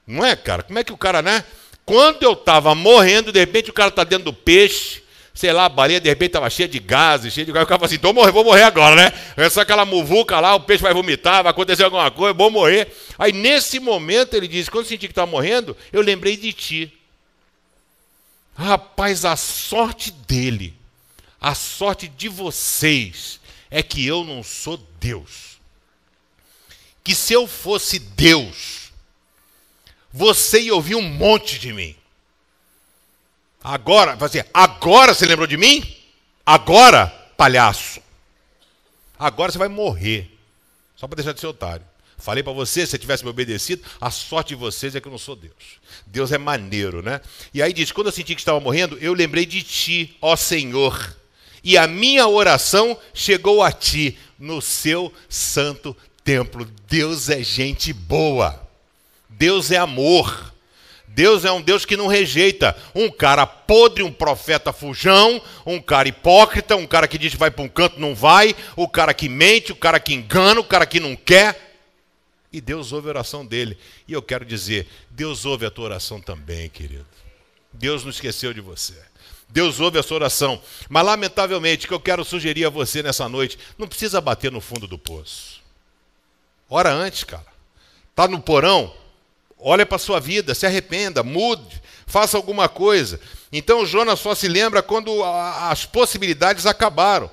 Não é, cara? Como é que o cara, né? Quando eu estava morrendo, de repente o cara está dentro do peixe, sei lá, a baleia de repente estava cheia de gases, o cara fala assim, vou morrer agora, né? É só aquela muvuca lá, o peixe vai vomitar, vai acontecer alguma coisa, vou morrer. Aí nesse momento ele diz, quando eu senti que estava morrendo, eu lembrei de ti. Rapaz, a sorte dele, a sorte de vocês, é que eu não sou Deus. Que se eu fosse Deus, você ia ouvir um monte de mim. Agora você lembrou de mim? Agora, palhaço. Agora você vai morrer. Só para deixar de ser otário. Falei para você, se você tivesse me obedecido, a sorte de vocês é que eu não sou Deus. Deus é maneiro, né? E aí diz, quando eu senti que estava morrendo, eu lembrei de ti, ó Senhor. E a minha oração chegou a ti, no seu santo templo. Deus é gente boa. Deus é amor. Deus é um Deus que não rejeita um cara podre, um profeta fujão, um cara hipócrita, um cara que diz que vai para um canto, não vai, o cara que mente, o cara que engana, o cara que não quer. E Deus ouve a oração dele. E eu quero dizer, Deus ouve a tua oração também, querido. Deus não esqueceu de você. Deus ouve a sua oração. Mas, lamentavelmente, o que eu quero sugerir a você nessa noite, não precisa bater no fundo do poço. Ora antes, cara. Está no porão? Olha para a sua vida, se arrependa, mude, faça alguma coisa. Então Jonas só se lembra quando as possibilidades acabaram.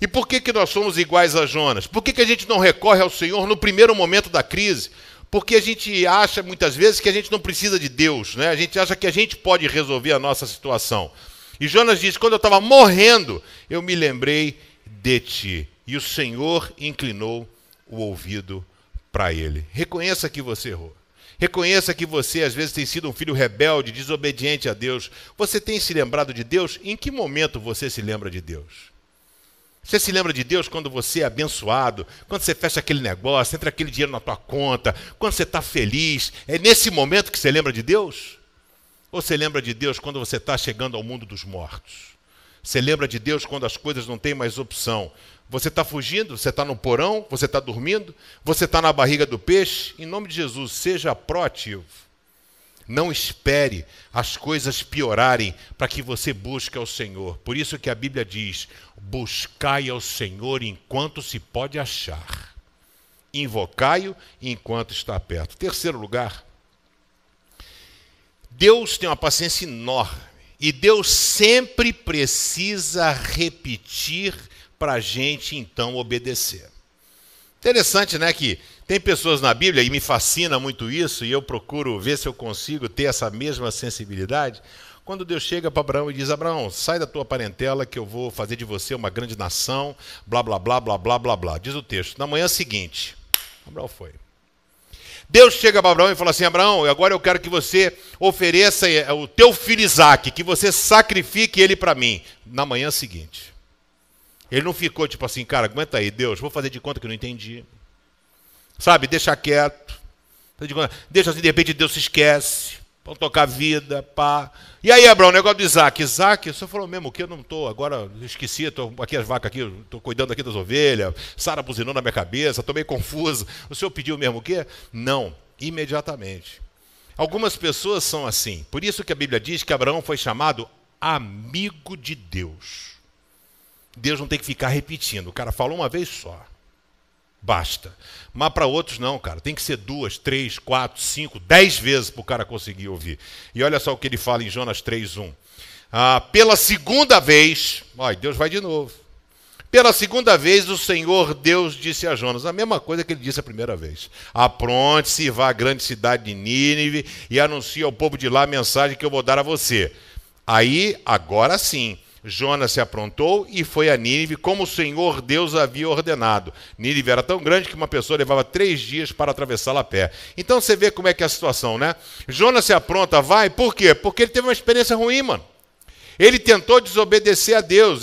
E por que nós somos iguais a Jonas? Por que a gente não recorre ao Senhor no primeiro momento da crise? Porque a gente acha muitas vezes que a gente não precisa de Deus, né? A gente acha que a gente pode resolver a nossa situação. E Jonas diz, quando eu estava morrendo, eu me lembrei de ti. E o Senhor inclinou o ouvido para ele. Reconheça que você errou. Reconheça que você, às vezes, tem sido um filho rebelde, desobediente a Deus. Você tem se lembrado de Deus? Em que momento você se lembra de Deus? Você se lembra de Deus quando você é abençoado, quando você fecha aquele negócio, entra aquele dinheiro na tua conta, quando você está feliz? É nesse momento que você lembra de Deus? Ou você lembra de Deus quando você está chegando ao mundo dos mortos? Você lembra de Deus quando as coisas não têm mais opção? Você está fugindo? Você está no porão? Você está dormindo? Você está na barriga do peixe? Em nome de Jesus, seja proativo. Não espere as coisas piorarem para que você busque ao Senhor. Por isso que a Bíblia diz, buscai ao Senhor enquanto se pode achar. Invocai-o enquanto está perto. Terceiro lugar, Deus tem uma paciência enorme. E Deus sempre precisa repetir para a gente, então, obedecer. Interessante, né, que tem pessoas na Bíblia, e me fascina muito isso, e eu procuro ver se eu consigo ter essa mesma sensibilidade, quando Deus chega para Abraão e diz, Abraão, sai da tua parentela que eu vou fazer de você uma grande nação, blá, blá, blá, blá, blá, blá, blá. Diz o texto, na manhã seguinte, Abraão foi. Deus chega para Abraão e fala assim, Abraão, agora eu quero que você ofereça o teu filho Isaque, que você sacrifique ele para mim. Na manhã seguinte. Ele não ficou tipo assim, cara, aguenta aí, Deus, vou fazer de conta que eu não entendi. Sabe, deixa quieto. Deixa assim, de repente Deus se esquece. Vamos tocar a vida, pá. E aí, Abraão, o negócio do Isaque. Isaque, o senhor falou mesmo que eu não estou, agora esqueci, estou aqui as vacas aqui, estou cuidando aqui das ovelhas, Sara buzinou na minha cabeça, estou meio confuso. O senhor pediu mesmo o quê? Não, imediatamente. Algumas pessoas são assim. Por isso que a Bíblia diz que Abraão foi chamado amigo de Deus. Deus não tem que ficar repetindo. O cara falou uma vez só. Basta. Mas para outros não, cara. Tem que ser 2, 3, 4, 5, 10 vezes para o cara conseguir ouvir. E olha só o que ele fala em Jonas 3:1. Pela segunda vez, Deus vai de novo. Pela segunda vez o Senhor Deus disse a Jonas a mesma coisa que ele disse a primeira vez. Apronte-se e vá à grande cidade de Nínive e anuncie ao povo de lá a mensagem que eu vou dar a você. Aí, agora sim, Jonas se aprontou e foi a Nínive como o Senhor Deus havia ordenado. Nínive era tão grande que uma pessoa levava 3 dias para atravessá-la a pé. Então você vê como é que é a situação, né? Jonas se apronta, vai, por quê? Porque ele teve uma experiência ruim, mano. Ele tentou desobedecer a Deus.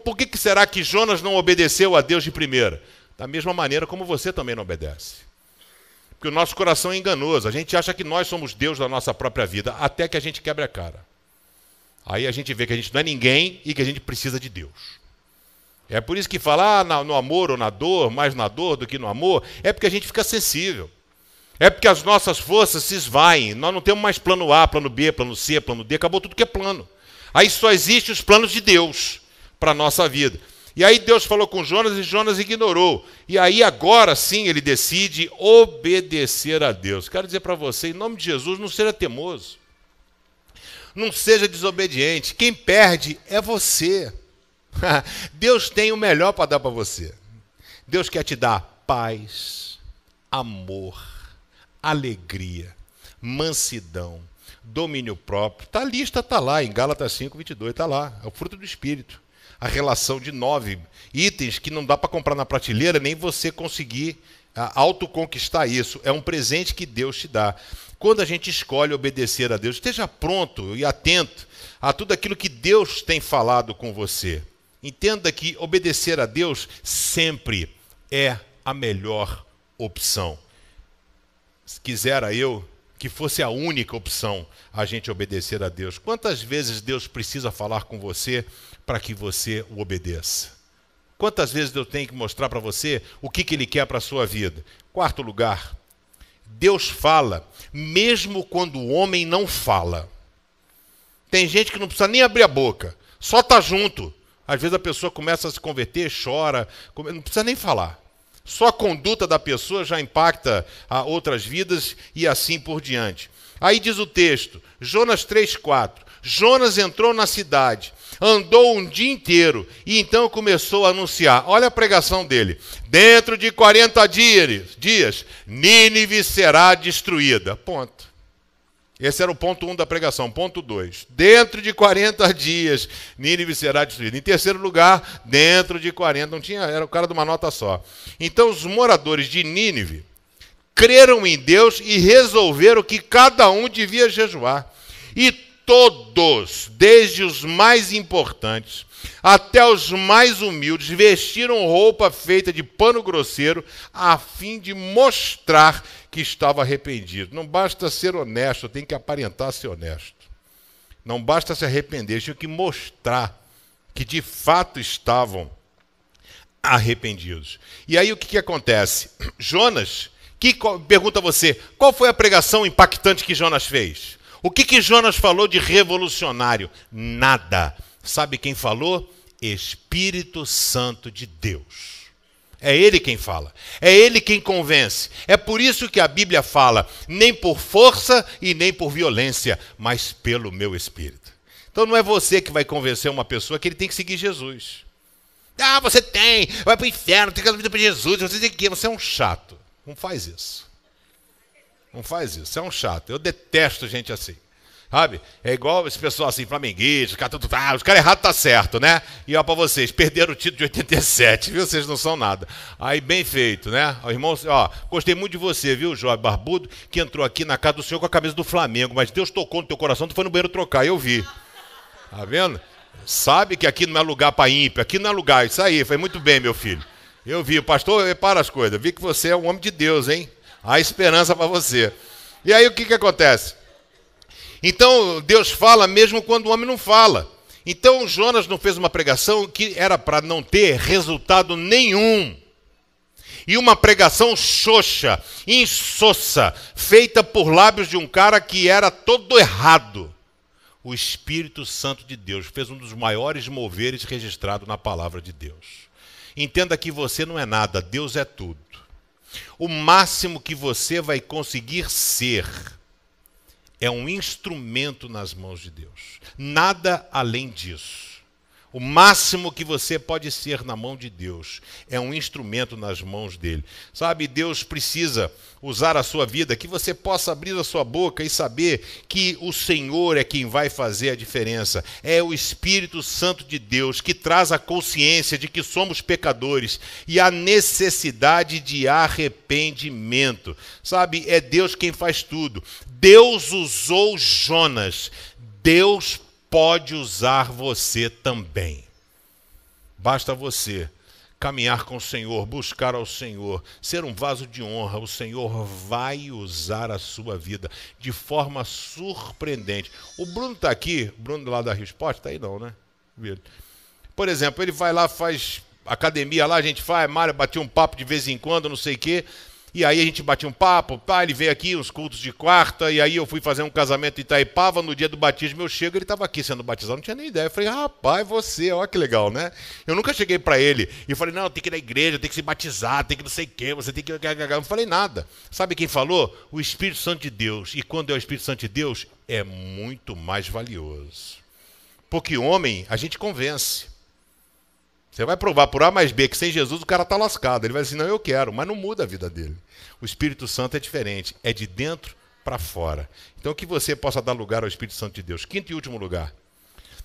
Por que será que Jonas não obedeceu a Deus de primeira? Da mesma maneira como você também não obedece. Porque o nosso coração é enganoso. A gente acha que nós somos Deus da nossa própria vida, até que a gente quebra a cara. Aí a gente vê que a gente não é ninguém e que a gente precisa de Deus. É por isso que falar no amor ou na dor, mais na dor do que no amor, é porque a gente fica sensível. É porque as nossas forças se esvaem. Nós não temos mais plano A, plano B, plano C, plano D, acabou tudo que é plano. Aí só existem os planos de Deus para a nossa vida. E aí Deus falou com Jonas e Jonas ignorou. E aí agora sim ele decide obedecer a Deus. Quero dizer para você, em nome de Jesus, não seja teimoso. Não seja desobediente. Quem perde é você. Deus tem o melhor para dar para você. Deus quer te dar paz, amor, alegria, mansidão, domínio próprio. A lista está lá, em Gálatas 5:22, está lá. É o fruto do Espírito. A relação de 9 itens que não dá para comprar na prateleira, nem você conseguir autoconquistar isso. É um presente que Deus te dá. Quando a gente escolhe obedecer a Deus, esteja pronto e atento a tudo aquilo que Deus tem falado com você. Entenda que obedecer a Deus sempre é a melhor opção. Se quisera eu que fosse a única opção a gente obedecer a Deus. Quantas vezes Deus precisa falar com você para que você o obedeça? Quantas vezes Deus tem que mostrar para você o que Ele quer para a sua vida? Quarto lugar, Deus fala mesmo quando o homem não fala. Tem gente que não precisa nem abrir a boca, só está junto. Às vezes a pessoa começa a se converter, chora, não precisa nem falar. Só a conduta da pessoa já impacta a outras vidas e assim por diante. Aí diz o texto, Jonas 3:4. Jonas entrou na cidade, andou um dia inteiro e então começou a anunciar. Olha a pregação dele. Dentro de 40 dias, Nínive será destruída. Ponto. Esse era o ponto 1 da pregação. Ponto 2. Dentro de 40 dias, Nínive será destruída. Em terceiro lugar, dentro de 40. Não tinha, era o cara de uma nota só. Então os moradores de Nínive creram em Deus e resolveram que cada um devia jejuar. E todos, desde os mais importantes até os mais humildes, vestiram roupa feita de pano grosseiro a fim de mostrar que estava arrependido. Não basta ser honesto, tem que aparentar ser honesto. Não basta se arrepender, tinha que mostrar que de fato estavam arrependidos. E aí o que acontece? Jonas, pergunta a você, qual foi a pregação impactante que Jonas fez? O que Jonas falou de revolucionário? Nada. Sabe quem falou? Espírito Santo de Deus. É ele quem fala. É ele quem convence. É por isso que a Bíblia fala, nem por força e nem por violência, mas pelo meu Espírito. Então não é você que vai convencer uma pessoa que ele tem que seguir Jesus. Ah, você vai para o inferno, tem que dar vida para Jesus, você tem que, você é um chato. Não faz isso. Não faz isso, você é um chato. Eu detesto gente assim. Sabe? É igual esse pessoal assim, flamenguista, os caras errados tá certo, né? E ó, pra vocês, perderam o título de 87, viu? Vocês não são nada. Aí, bem feito, né? Ó, irmão, ó, gostei muito de você, viu, jovem barbudo, que entrou aqui na casa do senhor com a camisa do Flamengo, mas Deus tocou no teu coração, tu foi no banheiro trocar, eu vi. Tá vendo? Sabe que aqui não é lugar pra ímpio, aqui não é lugar, isso aí, foi muito bem, meu filho. Eu vi, o pastor repara as coisas, vi que você é um homem de Deus, hein? Há esperança pra você. E aí, o que acontece? Então, Deus fala mesmo quando o homem não fala. Então, Jonas não fez uma pregação que era para não ter resultado nenhum. E uma pregação xoxa, insossa, feita por lábios de um cara que era todo errado. O Espírito Santo de Deus fez um dos maiores moveres registrados na palavra de Deus. Entenda que você não é nada, Deus é tudo. O máximo que você vai conseguir ser é um instrumento nas mãos de Deus. Nada além disso. O máximo que você pode ser na mão de Deus é um instrumento nas mãos dele. Sabe, Deus precisa usar a sua vida, que você possa abrir a sua boca e saber que o Senhor é quem vai fazer a diferença. É o Espírito Santo de Deus que traz a consciência de que somos pecadores e a necessidade de arrependimento. Sabe, é Deus quem faz tudo. Deus usou Jonas. Deus pode usar você também. Basta você caminhar com o Senhor, buscar ao Senhor, ser um vaso de honra. O Senhor vai usar a sua vida de forma surpreendente. O Bruno está aqui, o Bruno lá da Resposta, está aí não, né? Por exemplo, ele vai lá, faz academia lá, a gente faz, malha, batia um papo de vez em quando, não sei o quê. E aí a gente batia um papo, ele veio aqui, uns cultos de quarta, e aí eu fui fazer um casamento em Itaipava, no dia do batismo eu chego, ele estava aqui sendo batizado, não tinha nem ideia. Eu falei, rapaz, você, olha que legal, né? Eu nunca cheguei para ele e falei, não, tem que ir na igreja, tem que se batizar, tem que não sei o quê, você tem que... Eu não falei nada. Sabe quem falou? O Espírito Santo de Deus. E quando é o Espírito Santo de Deus, é muito mais valioso. Porque homem, a gente convence. Você vai provar por A mais B que sem Jesus o cara está lascado. Ele vai dizer, não, eu quero, mas não muda a vida dele. O Espírito Santo é diferente, é de dentro para fora. Então que você possa dar lugar ao Espírito Santo de Deus. Quinto e último lugar.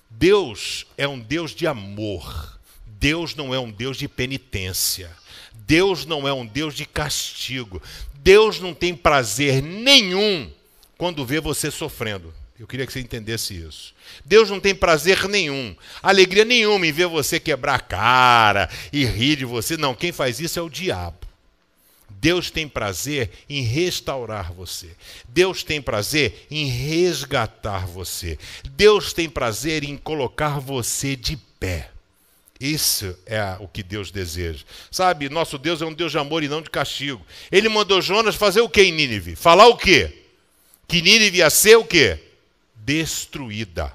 Deus é um Deus de amor. Deus não é um Deus de penitência. Deus não é um Deus de castigo. Deus não tem prazer nenhum quando vê você sofrendo. Eu queria que você entendesse isso. Deus não tem prazer nenhum, alegria nenhuma em ver você quebrar a cara e rir de você. Não, quem faz isso é o diabo. Deus tem prazer em restaurar você. Deus tem prazer em resgatar você. Deus tem prazer em colocar você de pé. Isso é o que Deus deseja. Sabe, nosso Deus é um Deus de amor e não de castigo. Ele mandou Jonas fazer o que em Nínive? Falar o quê? Que Nínive ia ser o quê? Destruída.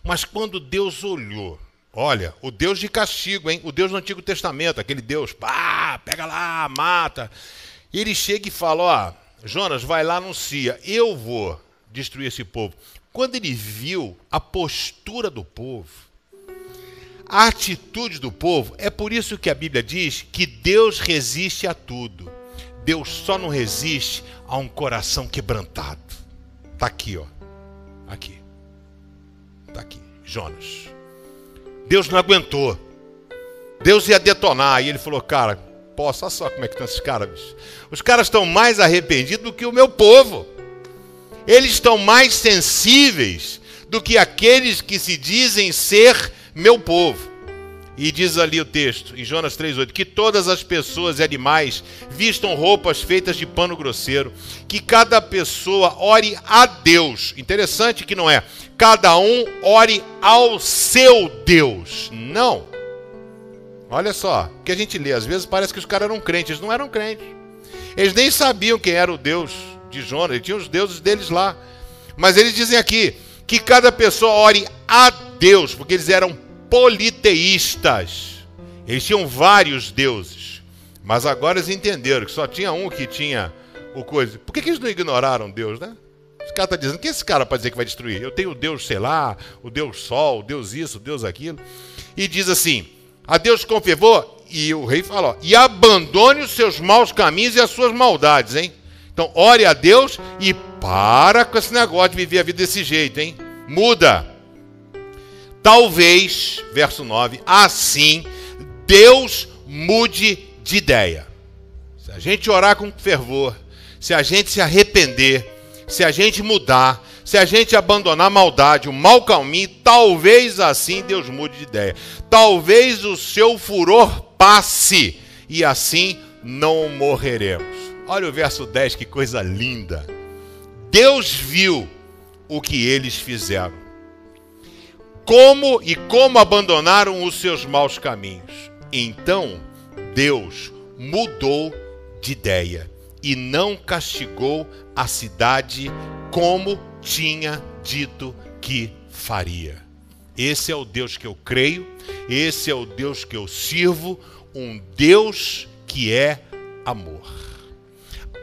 Mas quando Deus olhou, olha, o Deus de castigo, hein? O Deus do Antigo Testamento, aquele Deus, pega lá, mata. Ele chega e fala, ó, Jonas, vai lá, anuncia, eu vou destruir esse povo. Quando ele viu a postura do povo, a atitude do povo, é por isso que a Bíblia diz que Deus resiste a tudo. Deus só não resiste a um coração quebrantado. Está aqui, ó. Aqui. Está aqui. Jonas. Deus não aguentou. Deus ia detonar. E ele falou, cara, apóstolos. Olha só como é que estão esses caras, bicho. Os caras estão mais arrependidos do que o meu povo. Eles estão mais sensíveis do que aqueles que se dizem ser meu povo. E diz ali o texto, em Jonas 3,8, que todas as pessoas e animais vistam roupas feitas de pano grosseiro, que cada pessoa ore a Deus. Interessante que não é cada um ore ao seu Deus. Não. Olha só, o que a gente lê, às vezes parece que os caras eram crentes. Eles não eram crentes. Eles nem sabiam quem era o Deus de Jonas. Eles tinham os deuses deles lá. Mas eles dizem aqui que cada pessoa ore a Deus, porque eles eram politeístas. Eles tinham vários deuses. Mas agora eles entenderam que só tinha um que tinha o coisa. Por que eles não ignoraram Deus, né? Os caras estão dizendo, quem é esse cara para dizer que vai destruir? Eu tenho o Deus, sei lá, o Deus Sol, o Deus isso, o Deus aquilo. E diz assim, a Deus confiou, e o rei fala, ó, e abandone os seus maus caminhos e as suas maldades, hein? Então, ore a Deus e para com esse negócio de viver a vida desse jeito, hein? Muda. Talvez, verso 9, assim Deus mude de ideia. Se a gente orar com fervor, se a gente se arrepender, se a gente mudar, se a gente abandonar a maldade, o mau caminho, talvez assim Deus mude de ideia. Talvez o seu furor passe e assim não morreremos. Olha o verso 10, que coisa linda. Deus viu o que eles fizeram. Como abandonaram os seus maus caminhos. Então Deus mudou de ideia e não castigou a cidade como tinha dito que faria. Esse é o Deus que eu creio, esse é o Deus que eu sirvo, um Deus que é amor.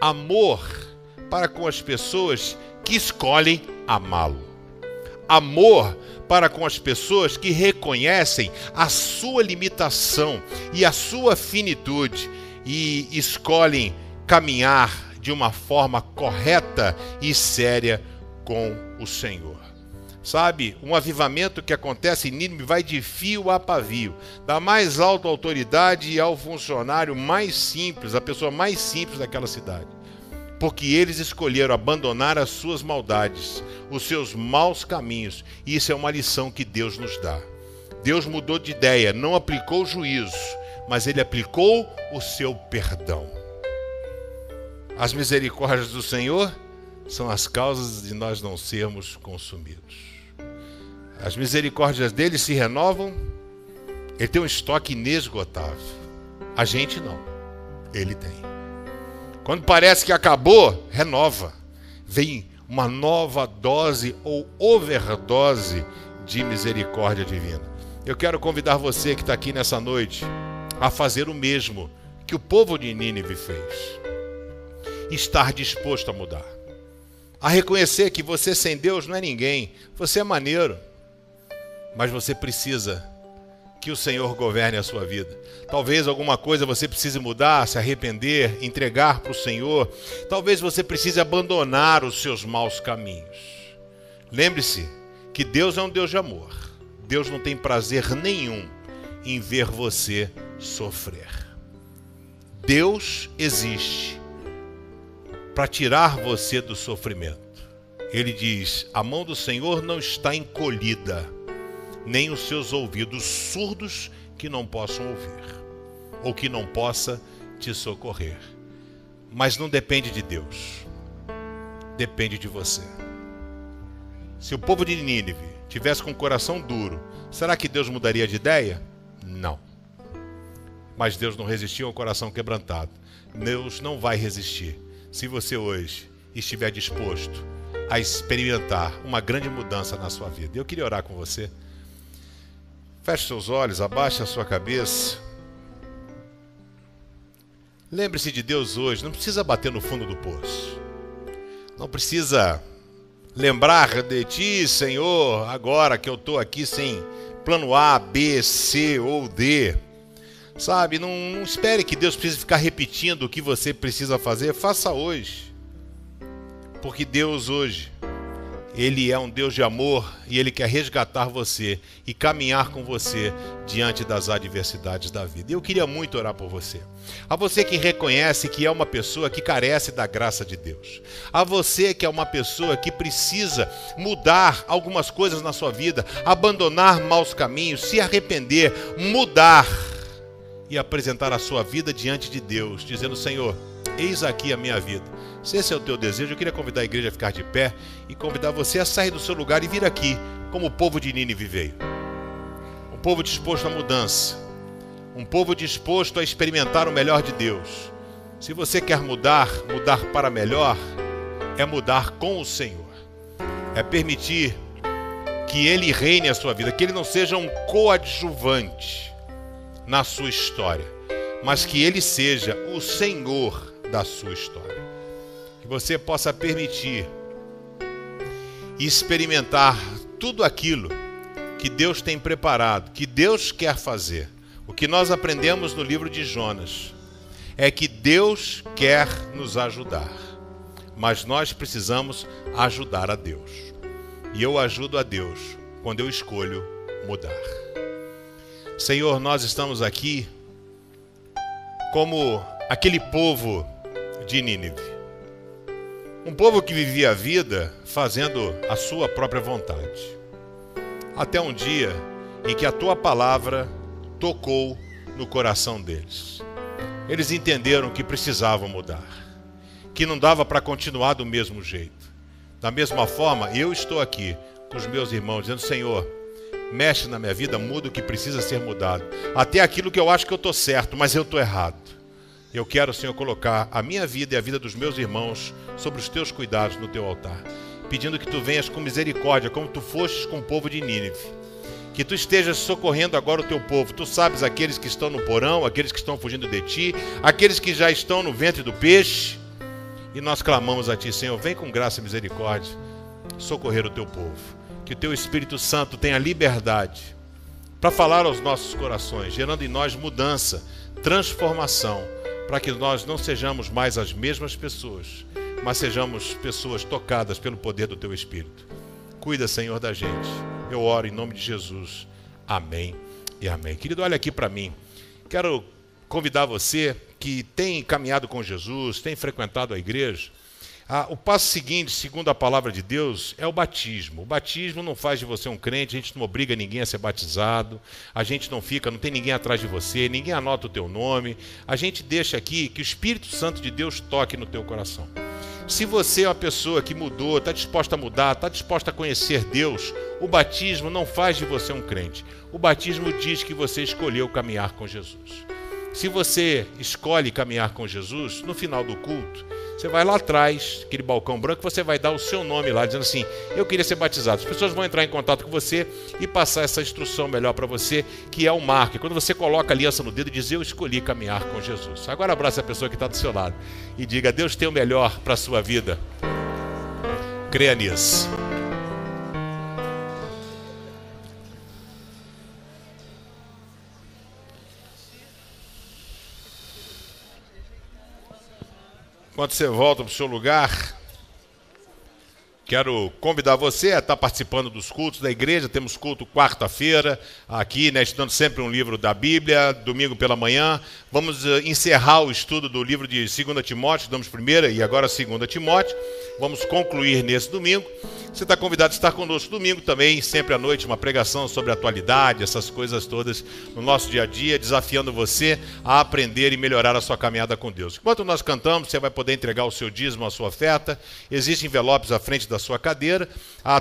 Amor para com as pessoas que escolhem amá-lo. Amor para com as pessoas que reconhecem a sua limitação e a sua finitude e escolhem caminhar de uma forma correta e séria com o Senhor. Sabe, um avivamento que acontece em Nínive vai de fio a pavio, da mais alta autoridade ao funcionário mais simples, a pessoa mais simples daquela cidade. Porque eles escolheram abandonar as suas maldades, os seus maus caminhos. E isso é uma lição que Deus nos dá. Deus mudou de ideia, não aplicou juízo, mas Ele aplicou o seu perdão. As misericórdias do Senhor são as causas de nós não sermos consumidos. As misericórdias dele se renovam. Ele tem um estoque inesgotável. A gente não. Ele tem. Quando parece que acabou, renova. Vem uma nova dose ou overdose de misericórdia divina. Eu quero convidar você que está aqui nessa noite a fazer o mesmo que o povo de Nínive fez. Estar disposto a mudar. A reconhecer que você sem Deus não é ninguém. Você é maneiro. Mas você precisa que o Senhor governe a sua vida. Talvez alguma coisa você precise mudar, se arrepender, entregar para o Senhor. Talvez você precise abandonar os seus maus caminhos. Lembre-se que Deus é um Deus de amor. Deus não tem prazer nenhum em ver você sofrer. Deus existe para tirar você do sofrimento. Ele diz, a mão do Senhor não está encolhida, nem os seus ouvidos surdos que não possam ouvir, ou que não possa te socorrer. Mas não depende de Deus, depende de você. Se o povo de Nínive tivesse com o coração duro, será que Deus mudaria de ideia? Não. Mas Deus não resistiu ao coração quebrantado. Deus não vai resistir se você hoje estiver disposto a experimentar uma grande mudança na sua vida. Eu queria orar com você. Feche seus olhos, abaixe a sua cabeça. Lembre-se de Deus hoje. Não precisa bater no fundo do poço. Não precisa lembrar de ti, Senhor, agora que eu estou aqui sem plano A, B, C ou D. Sabe, não espere que Deus precise ficar repetindo o que você precisa fazer. Faça hoje. Porque Deus hoje, Ele é um Deus de amor e Ele quer resgatar você e caminhar com você diante das adversidades da vida. Eu queria muito orar por você. A você que reconhece que é uma pessoa que carece da graça de Deus. A você que é uma pessoa que precisa mudar algumas coisas na sua vida, abandonar maus caminhos, se arrepender, mudar e apresentar a sua vida diante de Deus, dizendo: Senhor, eis aqui a minha vida. Se esse é o teu desejo, eu queria convidar a igreja a ficar de pé e convidar você a sair do seu lugar e vir aqui, como o povo de Nínive veio. Um povo disposto à mudança. Um povo disposto a experimentar o melhor de Deus. Se você quer mudar para melhor, é mudar com o Senhor. É permitir que Ele reine a sua vida, que Ele não seja um coadjuvante na sua história, mas que Ele seja o Senhor da sua história. Que você possa permitir e experimentar tudo aquilo que Deus tem preparado, que Deus quer fazer. O que nós aprendemos no livro de Jonas é que Deus quer nos ajudar, mas nós precisamos ajudar a Deus. E eu ajudo a Deus quando eu escolho mudar. Senhor, nós estamos aqui como aquele povo de Nínive. Um povo que vivia a vida fazendo a sua própria vontade. Até um dia em que a tua palavra tocou no coração deles. Eles entenderam que precisavam mudar, que não dava para continuar do mesmo jeito. Da mesma forma, eu estou aqui com os meus irmãos dizendo: Senhor, mexe na minha vida, muda o que precisa ser mudado. Até aquilo que eu acho que eu estou certo, mas eu estou errado. Eu quero, Senhor, colocar a minha vida e a vida dos meus irmãos sobre os teus cuidados no teu altar, pedindo que tu venhas com misericórdia, como tu fostes com o povo de Nínive. Que tu estejas socorrendo agora o teu povo. Tu sabes aqueles que estão no porão, aqueles que estão fugindo de ti, aqueles que já estão no ventre do peixe. E nós clamamos a ti, Senhor, vem com graça e misericórdia socorrer o teu povo. Que o teu Espírito Santo tenha liberdade para falar aos nossos corações, gerando em nós mudança, transformação, para que nós não sejamos mais as mesmas pessoas, mas sejamos pessoas tocadas pelo poder do teu Espírito. Cuida, Senhor, da gente. Eu oro em nome de Jesus. Amém e amém. Querido, olha aqui para mim. Quero convidar você que tem caminhado com Jesus, tem frequentado a igreja. O passo seguinte, segundo a palavra de Deus, é o batismo. O batismo não faz de você um crente, a gente não obriga ninguém a ser batizado, a gente não tem ninguém atrás de você, ninguém anota o teu nome, a gente deixa aqui que o Espírito Santo de Deus toque no teu coração. Se você é uma pessoa que mudou, está disposta a mudar, está disposta a conhecer Deus, o batismo não faz de você um crente. O batismo diz que você escolheu caminhar com Jesus. Se você escolhe caminhar com Jesus, no final do culto, você vai lá atrás, aquele balcão branco, você vai dar o seu nome lá, dizendo assim: eu queria ser batizado. As pessoas vão entrar em contato com você e passar essa instrução melhor para você, que é o marco. Quando você coloca a aliança no dedo e diz: eu escolhi caminhar com Jesus. Agora abraça a pessoa que está do seu lado e diga: Deus tem o melhor para a sua vida. Creia nisso. Enquanto você volta para o seu lugar, quero convidar você a estar participando dos cultos da igreja. Temos culto quarta-feira, aqui, né, estudando sempre um livro da Bíblia, domingo pela manhã. Vamos encerrar o estudo do livro de 2 Timóteo, estudamos 1ª e agora 2 Timóteo. Vamos concluir nesse domingo. Você está convidado a estar conosco domingo também, sempre à noite, uma pregação sobre a atualidade, essas coisas todas no nosso dia a dia, desafiando você a aprender e melhorar a sua caminhada com Deus. Enquanto nós cantamos, você vai poder entregar o seu dízimo, a sua oferta. Existem envelopes à frente da sua cadeira.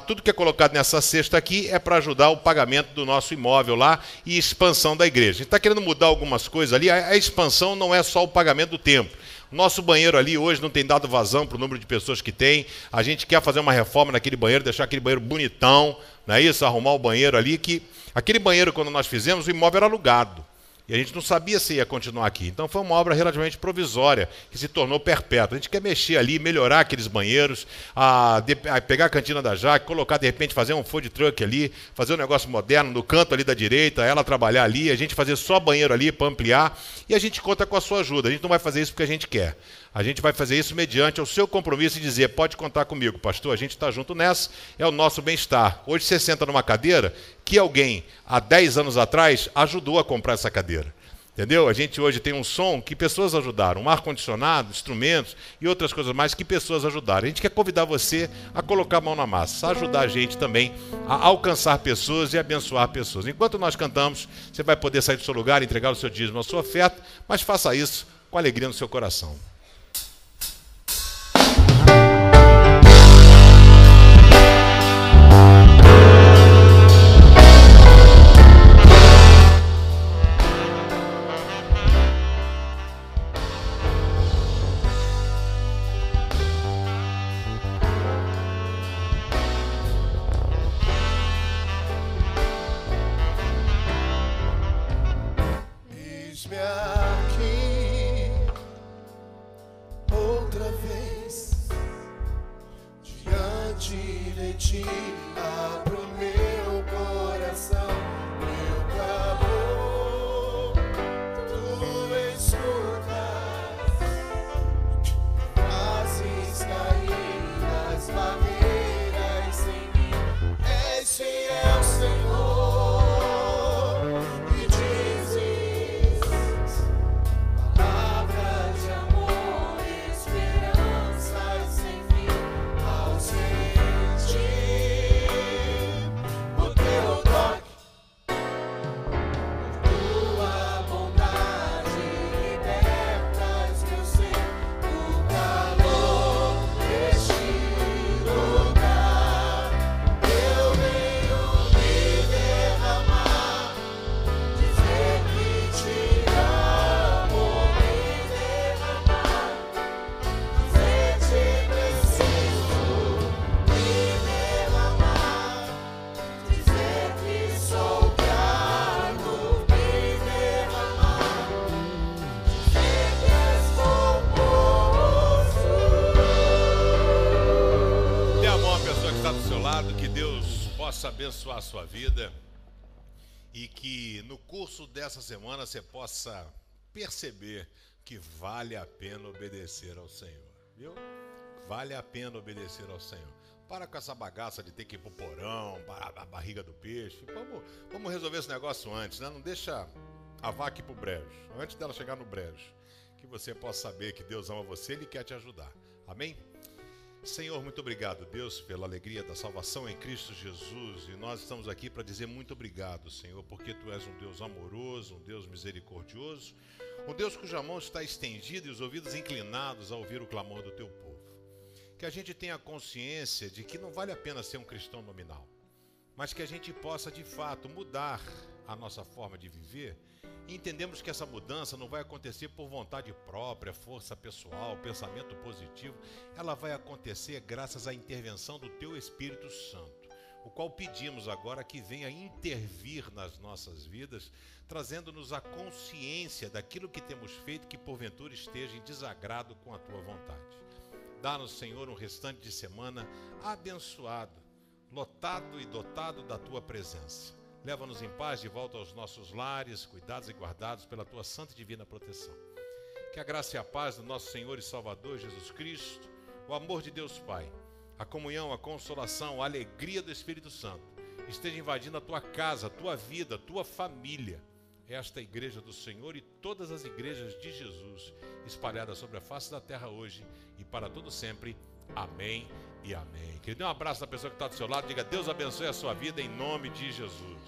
Tudo que é colocado nessa cesta aqui é para ajudar o pagamento do nosso imóvel lá e expansão da igreja. A gente está querendo mudar algumas coisas ali. A expansão não é só o pagamento do templo. Nosso banheiro ali hoje não tem dado vazão para o número de pessoas que tem. A gente quer fazer uma reforma naquele banheiro, deixar aquele banheiro bonitão, não é isso? Arrumar o banheiro ali, que aquele banheiro, quando nós fizemos, o imóvel era alugado. E a gente não sabia se ia continuar aqui. Então foi uma obra relativamente provisória, que se tornou perpétua. A gente quer mexer ali, melhorar aqueles banheiros, pegar a cantina da Jaque, colocar, de repente, fazer um food truck ali, fazer um negócio moderno no canto ali da direita, ela trabalhar ali, a gente fazer só banheiro ali para ampliar. E a gente conta com a sua ajuda. A gente não vai fazer isso porque a gente quer. A gente vai fazer isso mediante o seu compromisso e dizer, pode contar comigo, pastor, a gente está junto nessa, é o nosso bem-estar. Hoje você senta numa cadeira que alguém, há 10 anos atrás, ajudou a comprar essa cadeira. Entendeu? A gente hoje tem um som que pessoas ajudaram, um ar-condicionado, instrumentos e outras coisas mais que pessoas ajudaram. A gente quer convidar você a colocar a mão na massa, a ajudar a gente também a alcançar pessoas e abençoar pessoas. Enquanto nós cantamos, você vai poder sair do seu lugar, entregar o seu dízimo, a sua oferta, mas faça isso com alegria no seu coração. Eis-me aqui outra vez diante de ti, abro meu coração, meu clamor, tu escutas, fazes cair as barreiras em mim, és fiel, Senhor, e dizes palavras de amor, esperanças sem fim, ao sentir o teu toque, tua bondade libertas meu ser do calor deste lugar. Eu venho me derramar, dizer que te amo, me derramar, dizer que preciso, me derramar, dizer que sou grato, me derramar, dizer que és formoso. Dê a mão à pessoa que está do seu lado, que Deus possa abençoar a sua vida e que no curso dessa semana você possa perceber que vale a pena obedecer ao Senhor, viu? Vale a pena obedecer ao Senhor. Para com essa bagaça de ter que ir pro porão, para a barriga do peixe. Vamos resolver esse negócio antes, né? Não deixa a vaca ir pro brejo, antes dela chegar no brejo. Que você possa saber que Deus ama você e Ele quer te ajudar. Amém? Senhor, muito obrigado, Deus, pela alegria da salvação em Cristo Jesus. E nós estamos aqui para dizer muito obrigado, Senhor, porque Tu és um Deus amoroso, um Deus misericordioso, um Deus cuja mão está estendida e os ouvidos inclinados a ouvir o clamor do Teu povo. Que a gente tenha consciência de que não vale a pena ser um cristão nominal, mas que a gente possa, de fato, mudar a nossa forma de viver. E entendemos que essa mudança não vai acontecer por vontade própria, força pessoal, pensamento positivo. Ela vai acontecer graças à intervenção do Teu Espírito Santo, o qual pedimos agora que venha intervir nas nossas vidas, trazendo-nos a consciência daquilo que temos feito que porventura esteja em desagrado com a Tua vontade. Dá-nos, Senhor, um restante de semana abençoado, lotado e dotado da Tua presença. Leva-nos em paz de volta aos nossos lares, cuidados e guardados pela Tua santa e divina proteção. Que a graça e a paz do nosso Senhor e Salvador Jesus Cristo, o amor de Deus Pai, a comunhão, a consolação, a alegria do Espírito Santo esteja invadindo a tua casa, a tua vida, a tua família. Esta igreja do Senhor e todas as igrejas de Jesus espalhadas sobre a face da terra hoje e para todo sempre. Amém e amém. Querido, dê um abraço da pessoa que está do seu lado. Diga: Deus abençoe a sua vida em nome de Jesus.